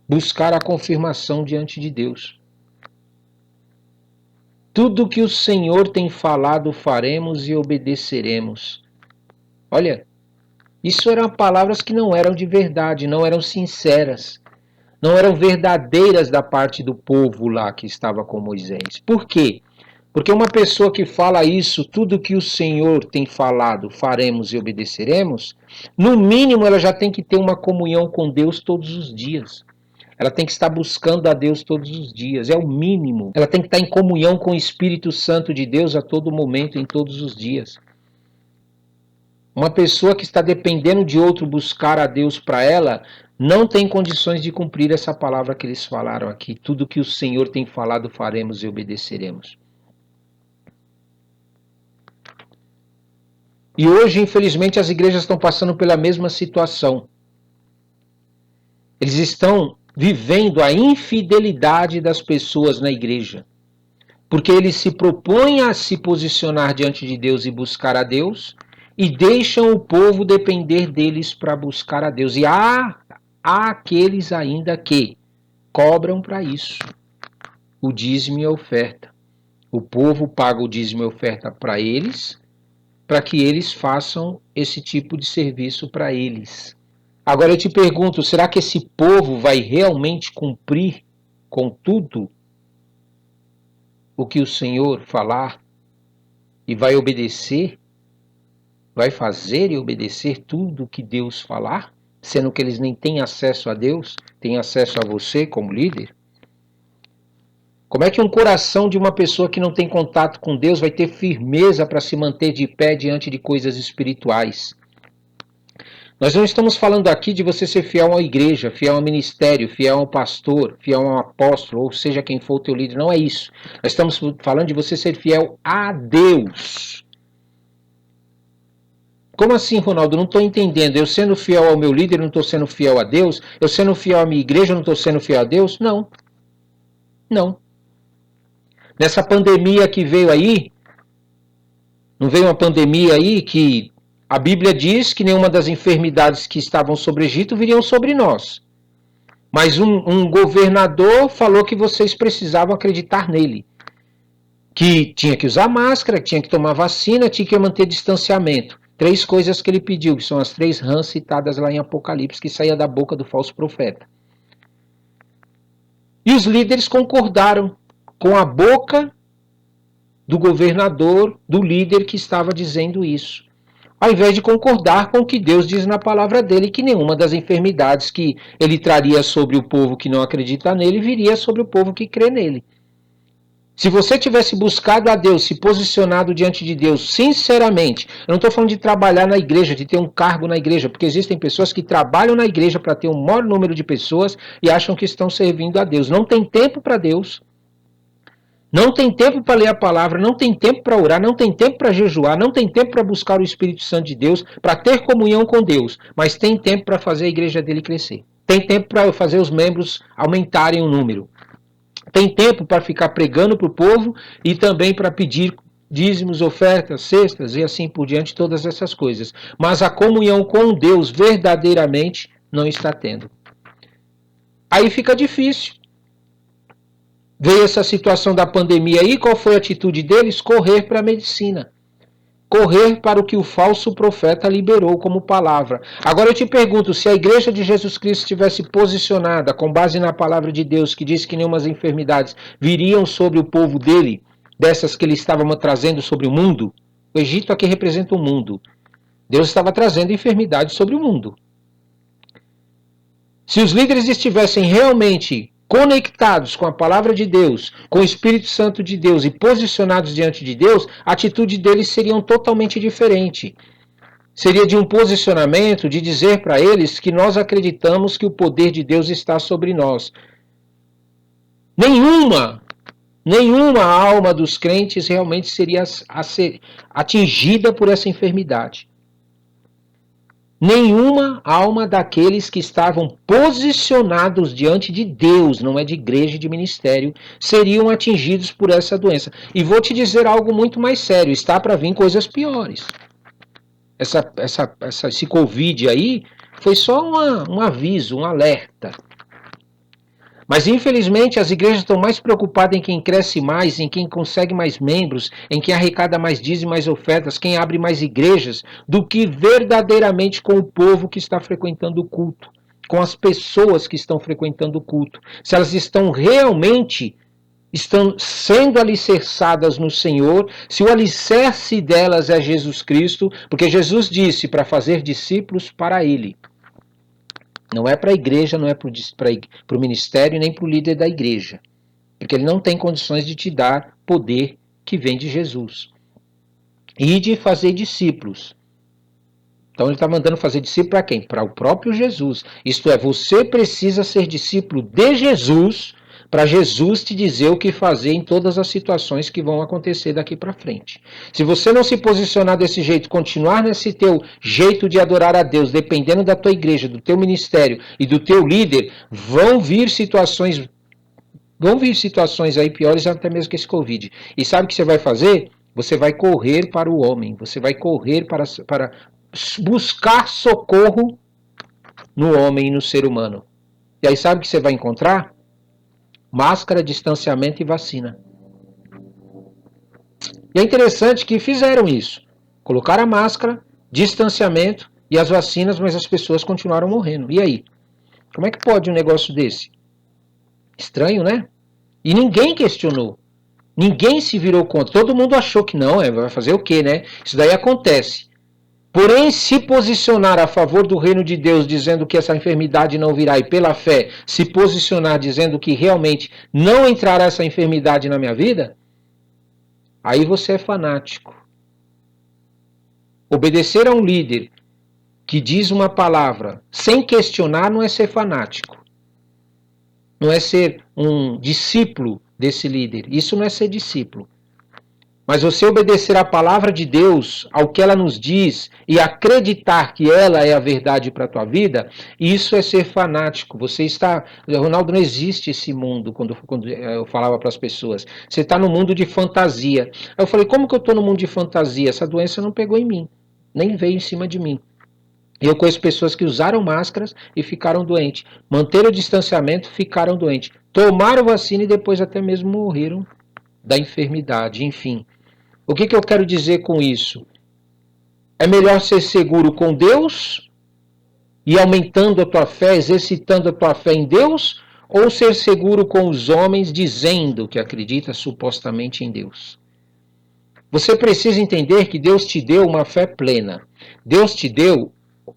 buscar a confirmação diante de Deus. Tudo que o Senhor tem falado faremos e obedeceremos. Olha, isso eram palavras que não eram de verdade, não eram sinceras, não eram verdadeiras da parte do povo lá que estava com Moisés. Por quê? Porque uma pessoa que fala isso, tudo que o Senhor tem falado, faremos e obedeceremos, no mínimo ela já tem que ter uma comunhão com Deus todos os dias. Ela tem que estar buscando a Deus todos os dias, é o mínimo. Ela tem que estar em comunhão com o Espírito Santo de Deus a todo momento, em todos os dias. Uma pessoa que está dependendo de outro buscar a Deus para ela, não tem condições de cumprir essa palavra que eles falaram aqui. Tudo que o Senhor tem falado, faremos e obedeceremos. E hoje, infelizmente, as igrejas estão passando pela mesma situação. Eles estão vivendo a infidelidade das pessoas na igreja. Porque eles se propõem a se posicionar diante de Deus e buscar a Deus, e deixam o povo depender deles para buscar a Deus. E há aqueles ainda que cobram para isso o dízimo e a oferta. O povo paga o dízimo e a oferta para eles, para que eles façam esse tipo de serviço para eles. Agora eu te pergunto, será que esse povo vai realmente cumprir com tudo o que o Senhor falar e vai obedecer? Vai fazer e obedecer tudo o que Deus falar, sendo que eles nem têm acesso a Deus, têm acesso a você como líder? Como é que um coração de uma pessoa que não tem contato com Deus vai ter firmeza para se manter de pé diante de coisas espirituais? Nós não estamos falando aqui de você ser fiel à igreja, fiel ao ministério, fiel ao pastor, fiel ao apóstolo, ou seja quem for o teu líder, não é isso. Nós estamos falando de você ser fiel a Deus. Como assim, Ronaldo? Não estou entendendo. Eu sendo fiel ao meu líder, não estou sendo fiel a Deus? Eu sendo fiel à minha igreja, não estou sendo fiel a Deus? Não. Não. Nessa pandemia que veio aí, não veio uma pandemia aí que a Bíblia diz que nenhuma das enfermidades que estavam sobre o Egito viriam sobre nós. Mas um governador falou que vocês precisavam acreditar nele. Que tinha que usar máscara, tinha que tomar vacina, tinha que manter distanciamento. 3 coisas que ele pediu, que são as 3 rãs citadas lá em Apocalipse, que saía da boca do falso profeta. E os líderes concordaram com a boca do governador, do líder que estava dizendo isso. Ao invés de concordar com o que Deus diz na palavra dele, que nenhuma das enfermidades que ele traria sobre o povo que não acredita nele, viria sobre o povo que crê nele. Se você tivesse buscado a Deus, se posicionado diante de Deus, sinceramente, eu não estou falando de trabalhar na igreja, de ter um cargo na igreja, porque existem pessoas que trabalham na igreja para ter um maior número de pessoas e acham que estão servindo a Deus. Não tem tempo para Deus. Não tem tempo para ler a palavra, não tem tempo para orar, não tem tempo para jejuar, não tem tempo para buscar o Espírito Santo de Deus, para ter comunhão com Deus, mas tem tempo para fazer a igreja dele crescer. Tem tempo para fazer os membros aumentarem o número. Tem tempo para ficar pregando para o povo e também para pedir dízimos, ofertas, cestas e assim por diante, todas essas coisas. Mas a comunhão com Deus verdadeiramente não está tendo. Aí fica difícil. Veio essa situação da pandemia aí, qual foi a atitude deles? Correr para a medicina. Correr para o que o falso profeta liberou como palavra. Agora eu te pergunto, se a igreja de Jesus Cristo estivesse posicionada com base na palavra de Deus, que diz que nenhumas enfermidades viriam sobre o povo dele, dessas que ele estava trazendo sobre o mundo, o Egito aqui representa o mundo. Deus estava trazendo enfermidades sobre o mundo. Se os líderes estivessem realmente conectados com a palavra de Deus, com o Espírito Santo de Deus e posicionados diante de Deus, a atitude deles seria totalmente diferente. Seria de um posicionamento de dizer para eles que nós acreditamos que o poder de Deus está sobre nós. Nenhuma alma dos crentes realmente seria atingida por essa enfermidade. Nenhuma alma daqueles que estavam posicionados diante de Deus, não é de igreja e de ministério, seriam atingidos por essa doença. E vou te dizer algo muito mais sério, está para vir coisas piores. Esse Covid aí foi só um aviso, um alerta. Mas, infelizmente, as igrejas estão mais preocupadas em quem cresce mais, em quem consegue mais membros, em quem arrecada mais dízimos, mais ofertas, quem abre mais igrejas, do que verdadeiramente com o povo que está frequentando o culto, com as pessoas que estão frequentando o culto. Se elas estão sendo alicerçadas no Senhor, se o alicerce delas é Jesus Cristo, porque Jesus disse para fazer discípulos para Ele. Não é para a igreja, não é para o ministério, nem para o líder da igreja. Porque ele não tem condições de te dar poder que vem de Jesus. E de fazer discípulos. Então ele está mandando fazer discípulo para quem? Para o próprio Jesus. Isto é, você precisa ser discípulo de Jesus para Jesus te dizer o que fazer em todas as situações que vão acontecer daqui para frente. Se você não se posicionar desse jeito, continuar nesse teu jeito de adorar a Deus, dependendo da tua igreja, do teu ministério e do teu líder, vão vir situações aí piores até mesmo que esse Covid. E sabe o que você vai fazer? Você vai correr para o homem, você vai correr para buscar socorro no homem e no ser humano. E aí sabe o que você vai encontrar? Máscara, distanciamento e vacina. E é interessante que fizeram isso. Colocaram a máscara, distanciamento e as vacinas, mas as pessoas continuaram morrendo. E aí? Como é que pode um negócio desse? Estranho, né? E ninguém questionou. Ninguém se virou contra. Todo mundo achou que não, vai fazer o quê, né? Isso daí acontece. Porém, se posicionar a favor do reino de Deus, dizendo que essa enfermidade não virá, e pela fé, se posicionar dizendo que realmente não entrará essa enfermidade na minha vida, aí você é fanático. Obedecer a um líder que diz uma palavra sem questionar não é ser fanático. Não é ser um discípulo desse líder. Isso não é ser discípulo. Mas você obedecer à palavra de Deus, ao que ela nos diz, e acreditar que ela é a verdade para a tua vida, isso é ser fanático. Você está... Ronaldo, não existe esse mundo, quando eu falava para as pessoas. Você está no mundo de fantasia. Aí eu falei, como que eu estou no mundo de fantasia? Essa doença não pegou em mim, nem veio em cima de mim. Eu conheço pessoas que usaram máscaras e ficaram doentes. Manteram o distanciamento, ficaram doentes. Tomaram vacina e depois até mesmo morreram da enfermidade, enfim. O que eu quero dizer com isso? É melhor ser seguro com Deus e aumentando a tua fé, exercitando a tua fé em Deus, ou ser seguro com os homens dizendo que acredita supostamente em Deus? Você precisa entender que Deus te deu uma fé plena. Deus te deu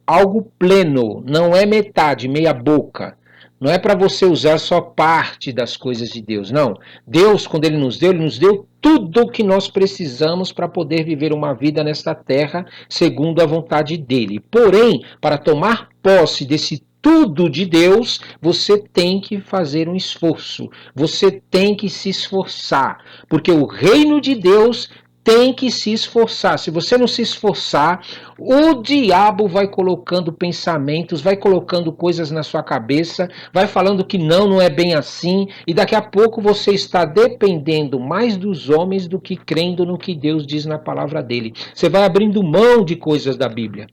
algo pleno, não é metade, meia boca. Não é para você usar só parte das coisas de Deus, não. Deus, quando Ele nos deu tudo o que nós precisamos para poder viver uma vida nesta terra segundo a vontade dEle. Porém, para tomar posse desse tudo de Deus, você tem que fazer um esforço. Você tem que se esforçar. Porque o reino de Deus tem que se esforçar. Se você não se esforçar, o diabo vai colocando pensamentos, vai colocando coisas na sua cabeça, vai falando que não é bem assim, e daqui a pouco você está dependendo mais dos homens do que crendo no que Deus diz na palavra dele. Você vai abrindo mão de coisas da Bíblia.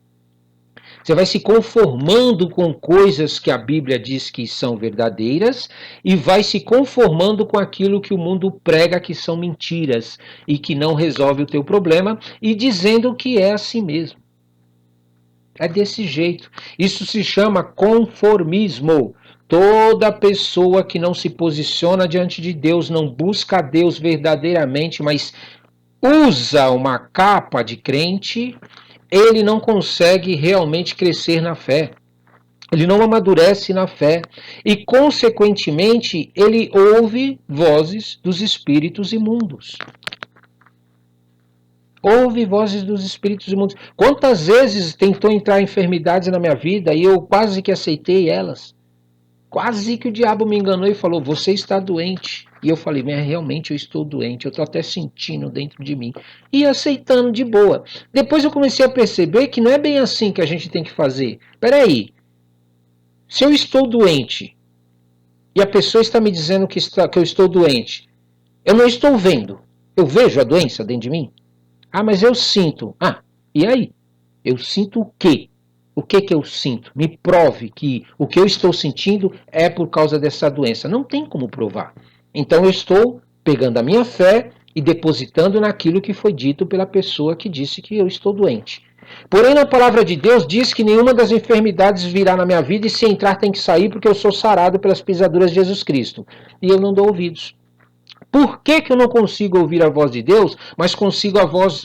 Você vai se conformando com coisas que a Bíblia diz que são verdadeiras e vai se conformando com aquilo que o mundo prega que são mentiras e que não resolve o teu problema e dizendo que é assim mesmo. É desse jeito. Isso se chama conformismo. Toda pessoa que não se posiciona diante de Deus, não busca a Deus verdadeiramente, mas usa uma capa de crente, ele não consegue realmente crescer na fé. Ele não amadurece na fé. E, consequentemente, ele ouve vozes dos espíritos imundos. Ouve vozes dos espíritos imundos. Quantas vezes tentou entrar enfermidades na minha vida e eu quase que aceitei elas? Quase que o diabo me enganou e falou, você está doente. E eu falei, mas realmente eu estou doente, eu estou até sentindo dentro de mim. E aceitando de boa. Depois eu comecei a perceber que não é bem assim que a gente tem que fazer. Peraí, se eu estou doente e a pessoa está me dizendo que eu estou doente, eu não estou vendo. Eu vejo a doença dentro de mim? Ah, mas eu sinto. Ah, e aí? Eu sinto o quê? O que eu sinto? Me prove que o que eu estou sentindo é por causa dessa doença. Não tem como provar. Então eu estou pegando a minha fé e depositando naquilo que foi dito pela pessoa que disse que eu estou doente. Porém, na palavra de Deus diz que nenhuma das enfermidades virá na minha vida e se entrar tem que sair porque eu sou sarado pelas pisaduras de Jesus Cristo. E eu não dou ouvidos. Por que eu não consigo ouvir a voz de Deus, mas consigo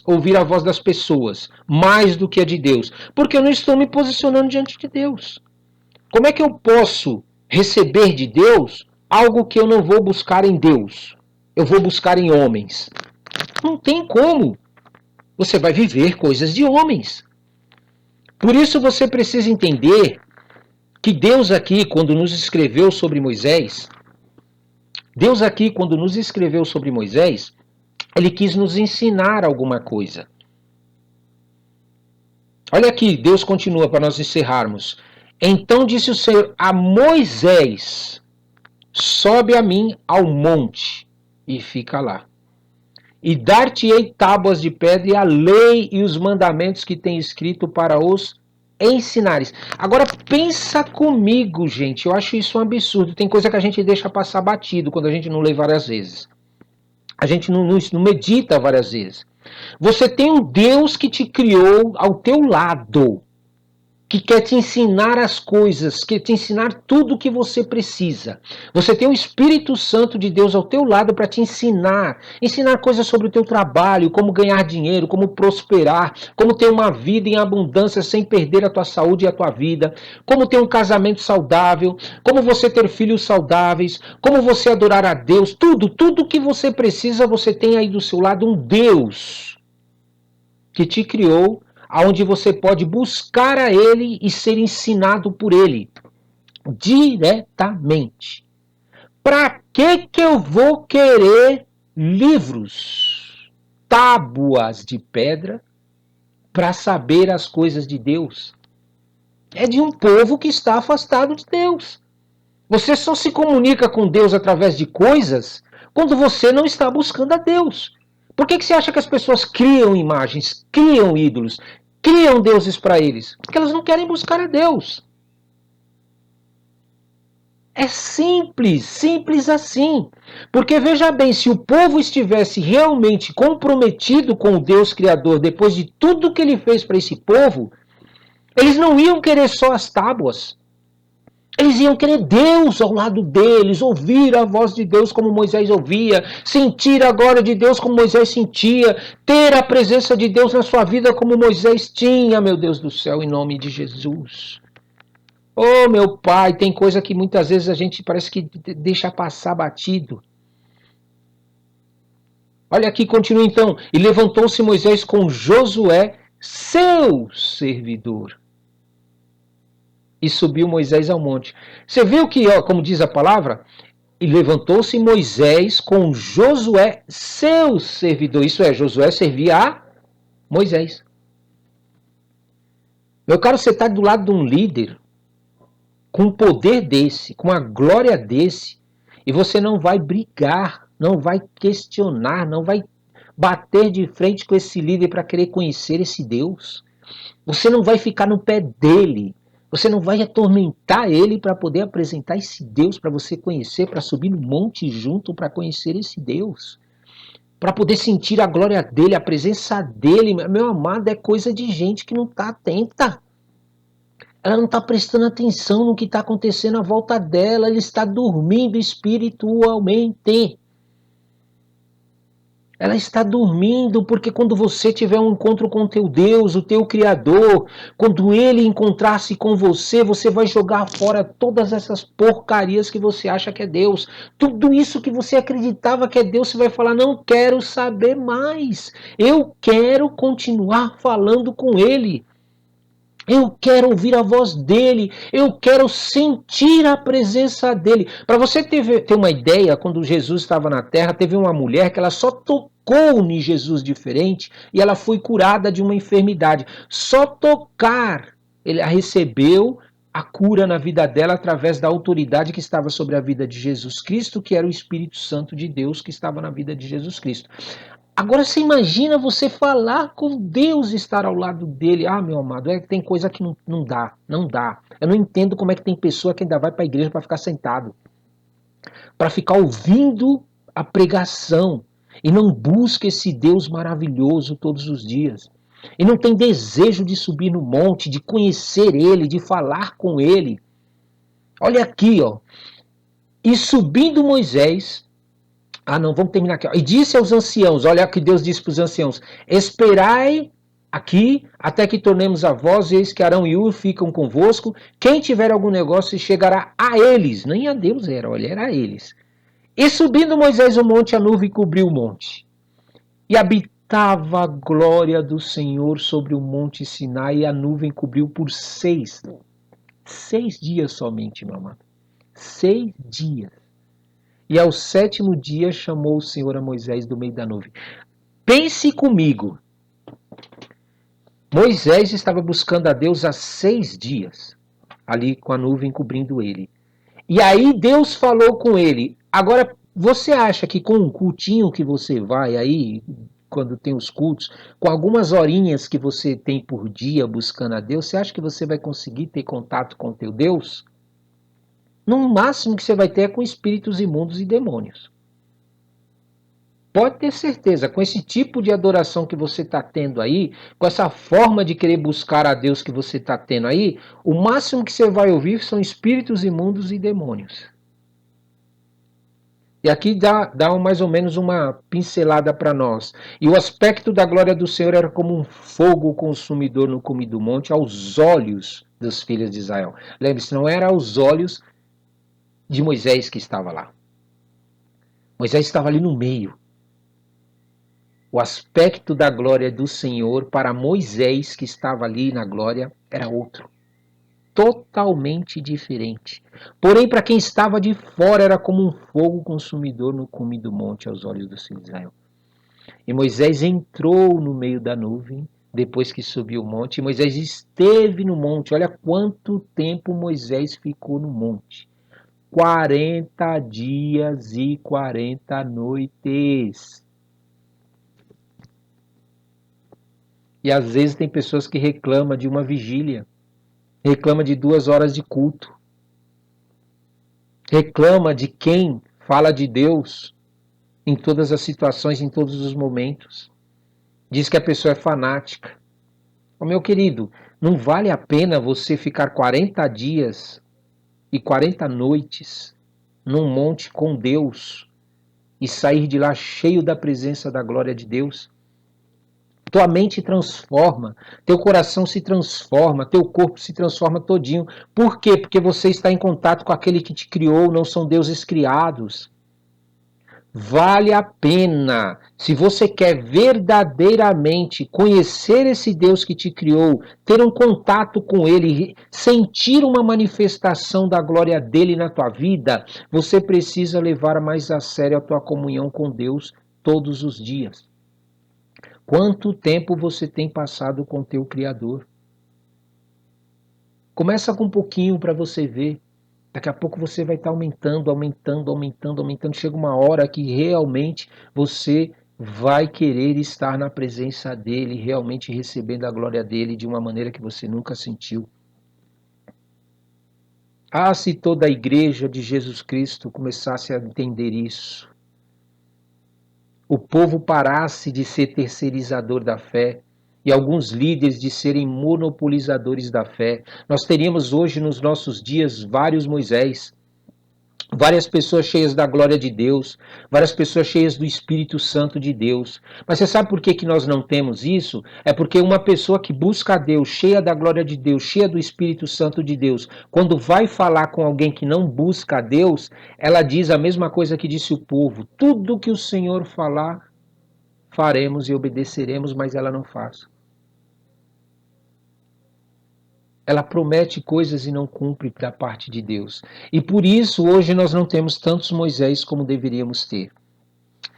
ouvir a voz das pessoas, mais do que a de Deus? Porque eu não estou me posicionando diante de Deus. Como é que eu posso receber de Deus algo que eu não vou buscar em Deus? Eu vou buscar em homens. Não tem como. Você vai viver coisas de homens. Por isso você precisa entender que Deus aqui, quando nos escreveu sobre Moisés, ele quis nos ensinar alguma coisa. Olha aqui, Deus continua para nós encerrarmos. Então disse o Senhor a Moisés, sobe a mim ao monte e fica lá. E dar-te-ei tábuas de pedra e a lei e os mandamentos que tem escrito para os ensinares. Agora pensa comigo, gente, eu acho isso um absurdo. Tem coisa que a gente deixa passar batido quando a gente não lê várias vezes. A gente não medita várias vezes. Você tem um Deus que te criou ao teu lado, que quer te ensinar as coisas, quer te ensinar tudo o que você precisa. Você tem o Espírito Santo de Deus ao teu lado para te ensinar coisas sobre o teu trabalho, como ganhar dinheiro, como prosperar, como ter uma vida em abundância sem perder a tua saúde e a tua vida, como ter um casamento saudável, como você ter filhos saudáveis, como você adorar a Deus, tudo que você precisa, você tem aí do seu lado um Deus que te criou, onde você pode buscar a Ele e ser ensinado por Ele diretamente. Para que eu vou querer livros, tábuas de pedra, para saber as coisas de Deus? É de um povo que está afastado de Deus. Você só se comunica com Deus através de coisas quando você não está buscando a Deus. Por que você acha que as pessoas criam imagens, criam ídolos, criam deuses para eles? Porque elas não querem buscar a Deus. É simples assim. Porque veja bem, se o povo estivesse realmente comprometido com o Deus Criador, depois de tudo que ele fez para esse povo, eles não iam querer só as tábuas. Eles iam querer Deus ao lado deles, ouvir a voz de Deus como Moisés ouvia, sentir a glória de Deus como Moisés sentia, ter a presença de Deus na sua vida como Moisés tinha, meu Deus do céu, em nome de Jesus. Oh, meu Pai, tem coisa que muitas vezes a gente parece que deixa passar batido. Olha aqui, continua então. E levantou-se Moisés com Josué, seu servidor. E subiu Moisés ao monte. Você viu que, como diz a palavra, E levantou-se Moisés com Josué, seu servidor. Isso é, Josué servia a Moisés. Meu caro, você está do lado de um líder com um poder desse, com a glória desse, e você não vai brigar, não vai questionar, não vai bater de frente com esse líder para querer conhecer esse Deus. Você não vai ficar no pé dele. Você não vai atormentar ele para poder apresentar esse Deus para você conhecer, para subir no monte junto para conhecer esse Deus. Para poder sentir a glória dele, a presença dele. Meu amado, é coisa de gente que não está atenta. Ela não está prestando atenção no que está acontecendo à volta dela. Ela está dormindo espiritualmente. Ela está dormindo, porque quando você tiver um encontro com o teu Deus, o teu Criador, quando Ele encontrar-se com você, você vai jogar fora todas essas porcarias que você acha que é Deus. Tudo isso que você acreditava que é Deus, você vai falar, não quero saber mais. Eu quero continuar falando com Ele. Eu quero ouvir a voz dele, eu quero sentir a presença dele. Para você ter uma ideia, quando Jesus estava na terra, teve uma mulher que ela só tocou em Jesus diferente e ela foi curada de uma enfermidade. Só tocar, ela recebeu a cura na vida dela através da autoridade que estava sobre a vida de Jesus Cristo, que era o Espírito Santo de Deus que estava na vida de Jesus Cristo. Agora você imagina você falar com Deus e estar ao lado dele. Ah, meu amado, tem coisa que não dá, não dá. Eu não entendo como é que tem pessoa que ainda vai para a igreja para ficar sentado, para ficar ouvindo a pregação e não busca esse Deus maravilhoso todos os dias. E não tem desejo de subir no monte, de conhecer ele, de falar com ele. Olha aqui, ó. E subindo Moisés... Ah, não, vamos terminar aqui. E disse aos anciãos, olha o que Deus disse para os anciãos, esperai aqui até que tornemos a vós, eis que Arão e Ur ficam convosco, quem tiver algum negócio chegará a eles, nem a Deus era, olha, era a eles. E subindo Moisés o monte, a nuvem cobriu o monte. E habitava a glória do Senhor sobre o monte Sinai, e a nuvem cobriu por 6 dias somente, meu amado. 6 dias. E ao 7º dia chamou o Senhor a Moisés do meio da nuvem. Pense comigo. Moisés estava buscando a Deus há 6 dias, ali com a nuvem cobrindo ele. E aí Deus falou com ele. Agora, você acha que com um cultinho que você vai aí, quando tem os cultos, com algumas horinhas que você tem por dia buscando a Deus, você acha que você vai conseguir ter contato com o teu Deus? No máximo que você vai ter é com espíritos imundos e demônios. Pode ter certeza, com esse tipo de adoração que você está tendo aí, com essa forma de querer buscar a Deus que você está tendo aí, o máximo que você vai ouvir são espíritos imundos e demônios. E aqui dá mais ou menos uma pincelada para nós. E o aspecto da glória do Senhor era como um fogo consumidor no cume do monte aos olhos dos filhos de Israel. Lembre-se, não era aos olhos de Moisés que estava lá. Moisés estava ali no meio. O aspecto da glória do Senhor para Moisés, que estava ali na glória, era outro. Totalmente diferente. Porém, para quem estava de fora, era como um fogo consumidor no cume do monte aos olhos do filho de Israel. E Moisés entrou no meio da nuvem, depois que subiu o monte, e Moisés esteve no monte. Olha quanto tempo Moisés ficou no monte. 40 dias e 40 noites. E às vezes tem pessoas que reclamam de uma vigília, reclama de 2 horas de culto, reclama de quem fala de Deus em todas as situações, em todos os momentos. Diz que a pessoa é fanática. Oh, meu querido, não vale a pena você ficar 40 dias e 40 noites num monte com Deus e sair de lá cheio da presença da glória de Deus? Tua mente transforma, teu coração se transforma, teu corpo se transforma todinho. Por quê? Porque você está em contato com aquele que te criou, não são deuses criados. Vale a pena. Se você quer verdadeiramente conhecer esse Deus que te criou, ter um contato com Ele, sentir uma manifestação da glória dele na tua vida, você precisa levar mais a sério a tua comunhão com Deus todos os dias. Quanto tempo você tem passado com teu Criador? Começa com um pouquinho para você ver. Daqui a pouco você vai estar aumentando. Chega uma hora que realmente você vai querer estar na presença dele, realmente recebendo a glória dele de uma maneira que você nunca sentiu. Ah, se toda a igreja de Jesus Cristo começasse a entender isso. O povo parasse de ser terceirizador da fé e alguns líderes de serem monopolizadores da fé. Nós teríamos hoje nos nossos dias vários Moisés, várias pessoas cheias da glória de Deus, várias pessoas cheias do Espírito Santo de Deus. Mas você sabe por que nós não temos isso? É porque uma pessoa que busca a Deus, cheia da glória de Deus, cheia do Espírito Santo de Deus, quando vai falar com alguém que não busca a Deus, ela diz a mesma coisa que disse o povo: tudo que o Senhor falar, faremos e obedeceremos, mas ela não faz. Ela promete coisas e não cumpre da parte de Deus. E por isso hoje nós não temos tantos Moisés como deveríamos ter.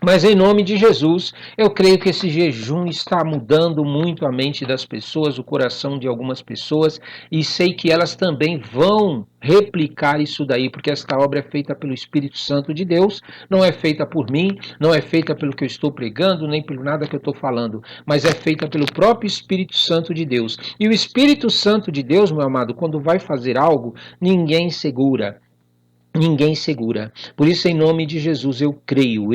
Mas em nome de Jesus, eu creio que esse jejum está mudando muito a mente das pessoas, o coração de algumas pessoas, e sei que elas também vão replicar isso daí, porque esta obra é feita pelo Espírito Santo de Deus, não é feita por mim, não é feita pelo que eu estou pregando, nem por nada que eu estou falando, mas é feita pelo próprio Espírito Santo de Deus. E o Espírito Santo de Deus, meu amado, quando vai fazer algo, ninguém segura. Ninguém segura. Por isso, em nome de Jesus, eu creio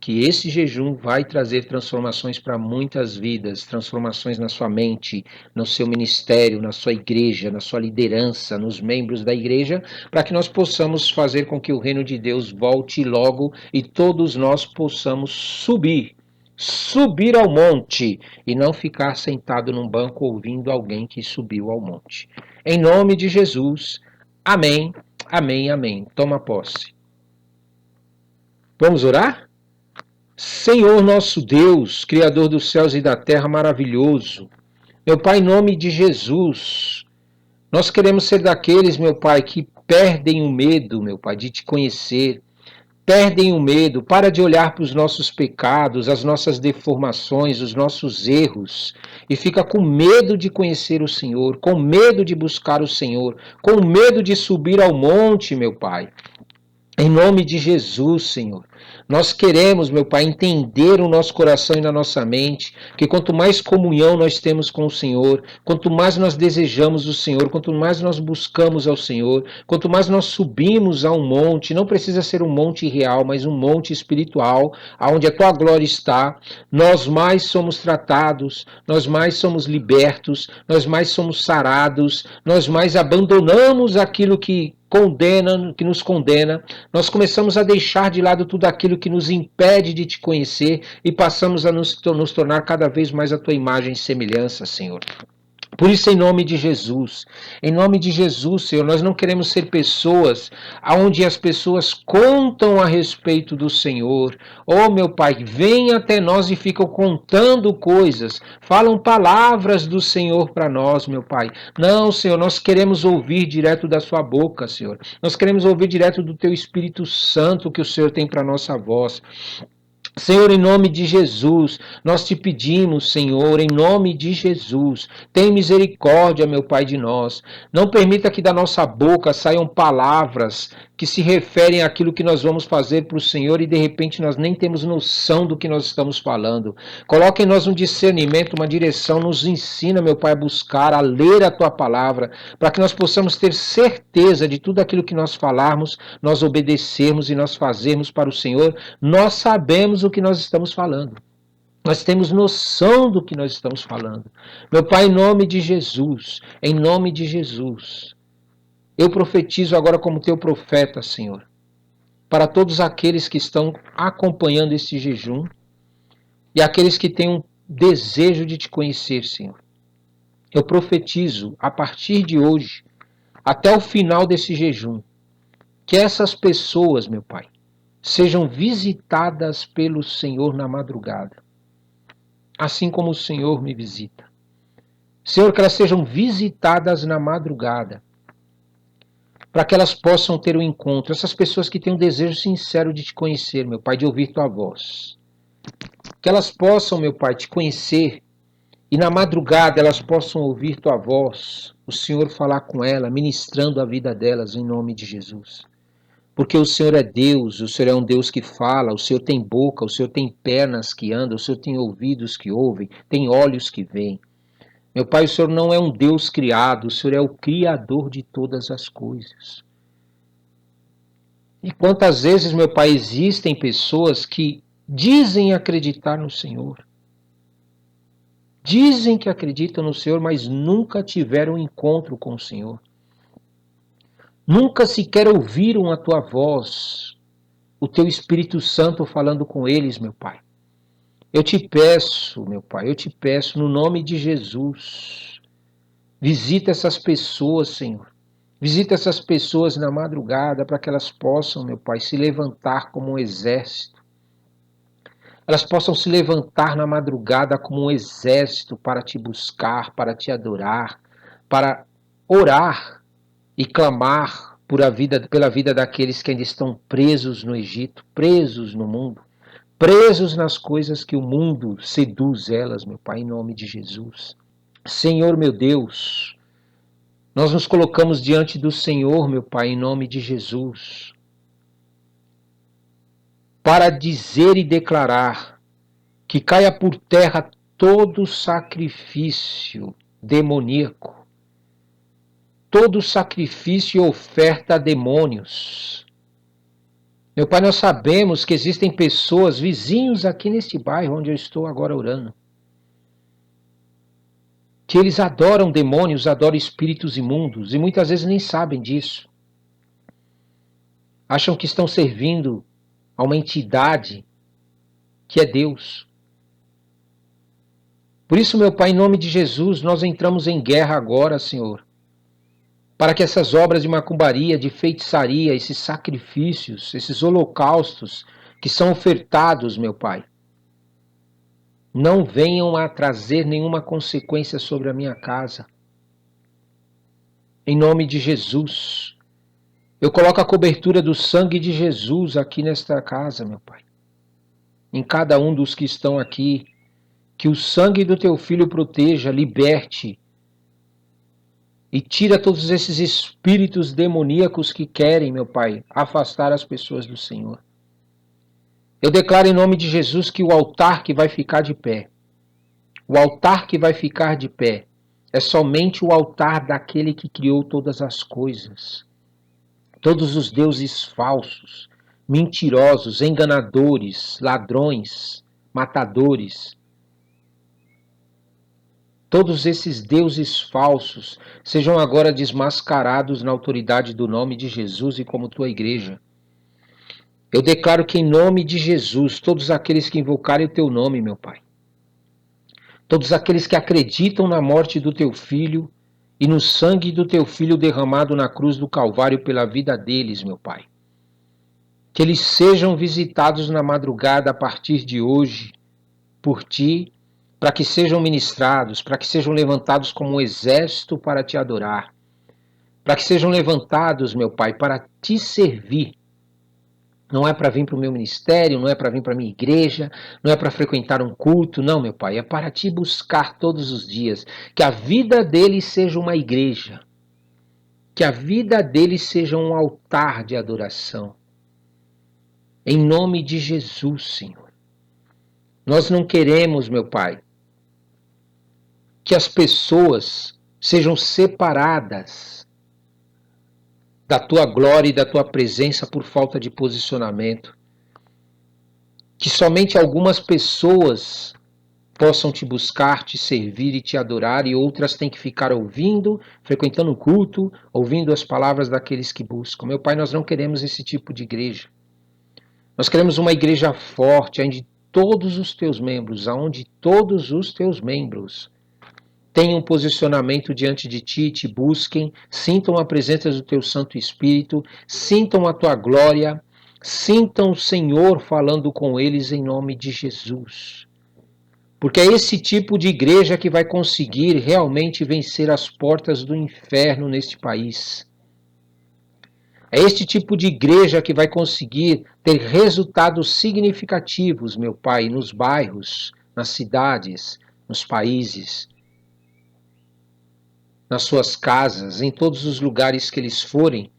que esse jejum vai trazer transformações para muitas vidas, transformações na sua mente, no seu ministério, na sua igreja, na sua liderança, nos membros da igreja, para que nós possamos fazer com que o reino de Deus volte logo e todos nós possamos subir ao monte e não ficar sentado num banco ouvindo alguém que subiu ao monte. Em nome de Jesus, amém. Amém, amém. Toma posse. Vamos orar? Senhor nosso Deus, Criador dos céus e da terra, maravilhoso. Meu Pai, em nome de Jesus, nós queremos ser daqueles, meu Pai, que perdem o medo, meu Pai, de te conhecer. Perdem o medo, para de olhar para os nossos pecados, as nossas deformações, os nossos erros, e fica com medo de conhecer o Senhor, com medo de buscar o Senhor, com medo de subir ao monte, meu Pai. Em nome de Jesus, Senhor, nós queremos, meu Pai, entender o nosso coração e na nossa mente, que quanto mais comunhão nós temos com o Senhor, quanto mais nós desejamos o Senhor, quanto mais nós buscamos ao Senhor, quanto mais nós subimos a um monte, não precisa ser um monte real, mas um monte espiritual, aonde a Tua glória está, nós mais somos tratados, nós mais somos libertos, nós mais somos sarados, nós mais abandonamos aquilo que nos condena, nós começamos a deixar de lado tudo aquilo que nos impede de te conhecer e passamos a nos tornar cada vez mais a tua imagem e semelhança, Senhor. Por isso, em nome de Jesus, Senhor, nós não queremos ser pessoas onde as pessoas contam a respeito do Senhor. Oh, meu Pai, vem até nós e ficam contando coisas, falam palavras do Senhor para nós, meu Pai. Não, Senhor, nós queremos ouvir direto da sua boca, Senhor. Nós queremos ouvir direto do teu Espírito Santo que o Senhor tem para nossa voz. Senhor, em nome de Jesus, nós te pedimos, Senhor, em nome de Jesus, tem misericórdia, meu Pai, de nós. Não permita que da nossa boca saiam palavras que se referem àquilo que nós vamos fazer para o Senhor e de repente nós nem temos noção do que nós estamos falando. Coloque em nós um discernimento, uma direção, nos ensina, meu Pai, a buscar, a ler a Tua palavra, para que nós possamos ter certeza de tudo aquilo que nós falarmos, nós obedecermos e nós fazermos para o Senhor. Nós sabemos o que nós estamos falando. Nós temos noção do que nós estamos falando. Meu Pai, em nome de Jesus, eu profetizo agora como teu profeta, Senhor, para todos aqueles que estão acompanhando esse jejum e aqueles que têm um desejo de te conhecer, Senhor. Eu profetizo, a partir de hoje, até o final desse jejum, que essas pessoas, meu Pai, sejam visitadas pelo Senhor na madrugada, assim como o Senhor me visita. Senhor, que elas sejam visitadas na madrugada, para que elas possam ter um encontro. Essas pessoas que têm um desejo sincero de te conhecer, meu Pai, de ouvir tua voz. Que elas possam, meu Pai, te conhecer e na madrugada elas possam ouvir tua voz, o Senhor falar com ela, ministrando a vida delas em nome de Jesus. Porque o Senhor é Deus, o Senhor é um Deus que fala, o Senhor tem boca, o Senhor tem pernas que andam, o Senhor tem ouvidos que ouvem, tem olhos que veem. Meu Pai, o Senhor não é um Deus criado, o Senhor é o Criador de todas as coisas. E quantas vezes, meu Pai, existem pessoas que dizem acreditar no Senhor. Dizem que acreditam no Senhor, mas nunca tiveram um encontro com o Senhor. Nunca sequer ouviram a tua voz, o teu Espírito Santo falando com eles, meu Pai. Eu te peço, meu Pai, eu te peço no nome de Jesus, visita essas pessoas, Senhor. Visita essas pessoas na madrugada para que elas possam, meu Pai, se levantar como um exército. Elas possam se levantar na madrugada como um exército para te buscar, para te adorar, para orar e clamar pela vida daqueles que ainda estão presos no Egito, presos no mundo, presos nas coisas que o mundo seduz elas, meu Pai, em nome de Jesus. Senhor, meu Deus, nós nos colocamos diante do Senhor, meu Pai, em nome de Jesus, para dizer e declarar que caia por terra todo sacrifício demoníaco, todo sacrifício e oferta a demônios. Meu Pai, nós sabemos que existem pessoas, vizinhos aqui neste bairro onde eu estou agora orando, que eles adoram demônios, adoram espíritos imundos e muitas vezes nem sabem disso. Acham que estão servindo a uma entidade que é Deus. Por isso, meu Pai, em nome de Jesus, nós entramos em guerra agora, Senhor, para que essas obras de macumbaria, de feitiçaria, esses sacrifícios, esses holocaustos que são ofertados, meu Pai, não venham a trazer nenhuma consequência sobre a minha casa. Em nome de Jesus, eu coloco a cobertura do sangue de Jesus aqui nesta casa, meu Pai. Em cada um dos que estão aqui, que o sangue do teu Filho proteja, liberte e tira todos esses espíritos demoníacos que querem, meu Pai, afastar as pessoas do Senhor. Eu declaro em nome de Jesus que o altar que vai ficar de pé, o altar que vai ficar de pé, é somente o altar daquele que criou todas as coisas. Todos os deuses falsos, mentirosos, enganadores, ladrões, matadores, todos esses deuses falsos sejam agora desmascarados na autoridade do nome de Jesus e como tua igreja. Eu declaro que em nome de Jesus, todos aqueles que invocarem o teu nome, meu Pai, todos aqueles que acreditam na morte do teu Filho e no sangue do teu Filho derramado na cruz do Calvário pela vida deles, meu Pai, que eles sejam visitados na madrugada a partir de hoje por ti, para que sejam ministrados, para que sejam levantados como um exército para te adorar, para que sejam levantados, meu Pai, para te servir. Não é para vir para o meu ministério, não é para vir para a minha igreja, não é para frequentar um culto, não, meu Pai, é para te buscar todos os dias. Que a vida deles seja uma igreja, que a vida deles seja um altar de adoração. Em nome de Jesus, Senhor. Nós não queremos, meu Pai, que as pessoas sejam separadas da tua glória e da tua presença por falta de posicionamento. Que somente algumas pessoas possam te buscar, te servir e te adorar, e outras têm que ficar ouvindo, frequentando o culto, ouvindo as palavras daqueles que buscam. Meu Pai, nós não queremos esse tipo de igreja. Nós queremos uma igreja forte, onde todos os teus membros tenham um posicionamento diante de ti, te busquem, sintam a presença do teu Santo Espírito, sintam a tua glória, Sintam o Senhor falando com eles em nome de Jesus. Porque é esse tipo de igreja que vai conseguir realmente vencer as portas do inferno neste país. É este tipo de igreja que vai conseguir ter resultados significativos, meu Pai, nos bairros, nas cidades, nos países, nas suas casas, em todos os lugares que eles forem.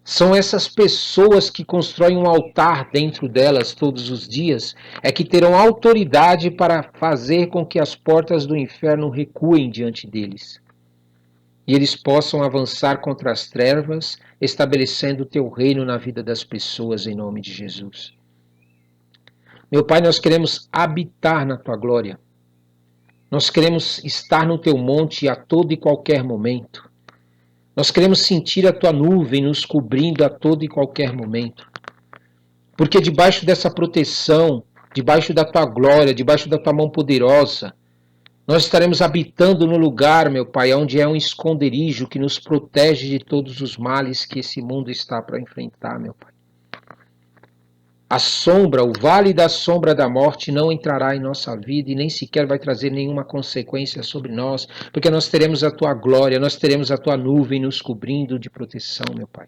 São essas pessoas que constroem um altar dentro delas todos os dias, é que terão autoridade para fazer com que as portas do inferno recuem diante deles. E eles possam avançar contra as trevas, estabelecendo o teu reino na vida das pessoas, em nome de Jesus. Meu Pai, nós queremos habitar na tua glória. Nós queremos estar no teu monte a todo e qualquer momento. Nós queremos sentir a tua nuvem nos cobrindo a todo e qualquer momento. Porque debaixo dessa proteção, debaixo da tua glória, debaixo da tua mão poderosa, nós estaremos habitando no lugar, meu Pai, onde é um esconderijo que nos protege de todos os males que esse mundo está para enfrentar, meu Pai. A sombra, o vale da sombra da morte não entrará em nossa vida e nem sequer vai trazer nenhuma consequência sobre nós, porque nós teremos a tua glória, nós teremos a tua nuvem nos cobrindo de proteção, meu Pai.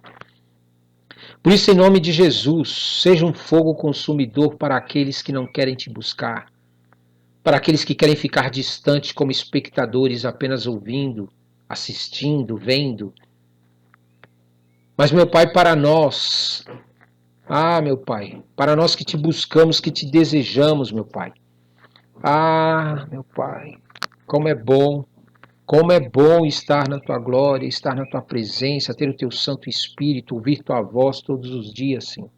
Por isso, em nome de Jesus, seja um fogo consumidor para aqueles que não querem te buscar, para aqueles que querem ficar distantes como espectadores, apenas ouvindo, assistindo, vendo. Mas, meu Pai, para nós, meu Pai, para nós que te buscamos, que te desejamos, meu Pai. Meu Pai, como é bom estar na tua glória, estar na tua presença, ter o teu Santo Espírito, ouvir tua voz todos os dias, Senhor.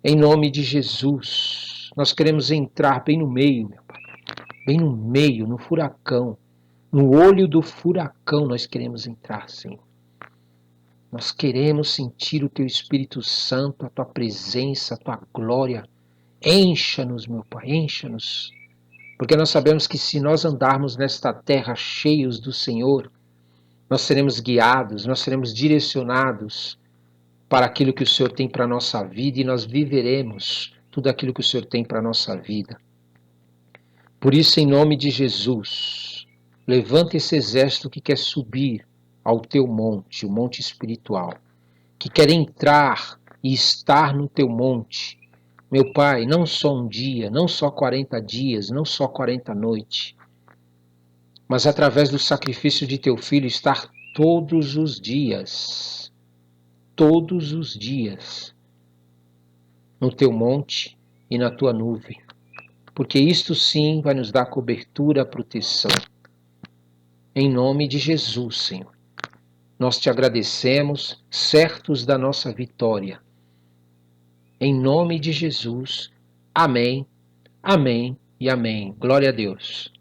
Em nome de Jesus, nós queremos entrar bem no meio, meu Pai. Bem no meio, no furacão. No olho do furacão nós queremos entrar, Senhor. Nós queremos sentir o teu Espírito Santo, a tua presença, a tua glória. Encha-nos, meu Pai, encha-nos. Porque nós sabemos que se nós andarmos nesta terra cheios do Senhor, nós seremos guiados, nós seremos direcionados para aquilo que o Senhor tem para a nossa vida e nós viveremos tudo aquilo que o Senhor tem para a nossa vida. Por isso, em nome de Jesus, levanta esse exército que quer subir ao teu monte, o monte espiritual, que quer entrar e estar no teu monte. Meu Pai, não só um dia, não só 40 dias, não só 40 noites, mas através do sacrifício de teu Filho estar todos os dias no teu monte e na tua nuvem. Porque isto sim vai nos dar cobertura, proteção. Em nome de Jesus, Senhor. Nós te agradecemos, certos da nossa vitória. Em nome de Jesus. Amém, amém e amém. Glória a Deus.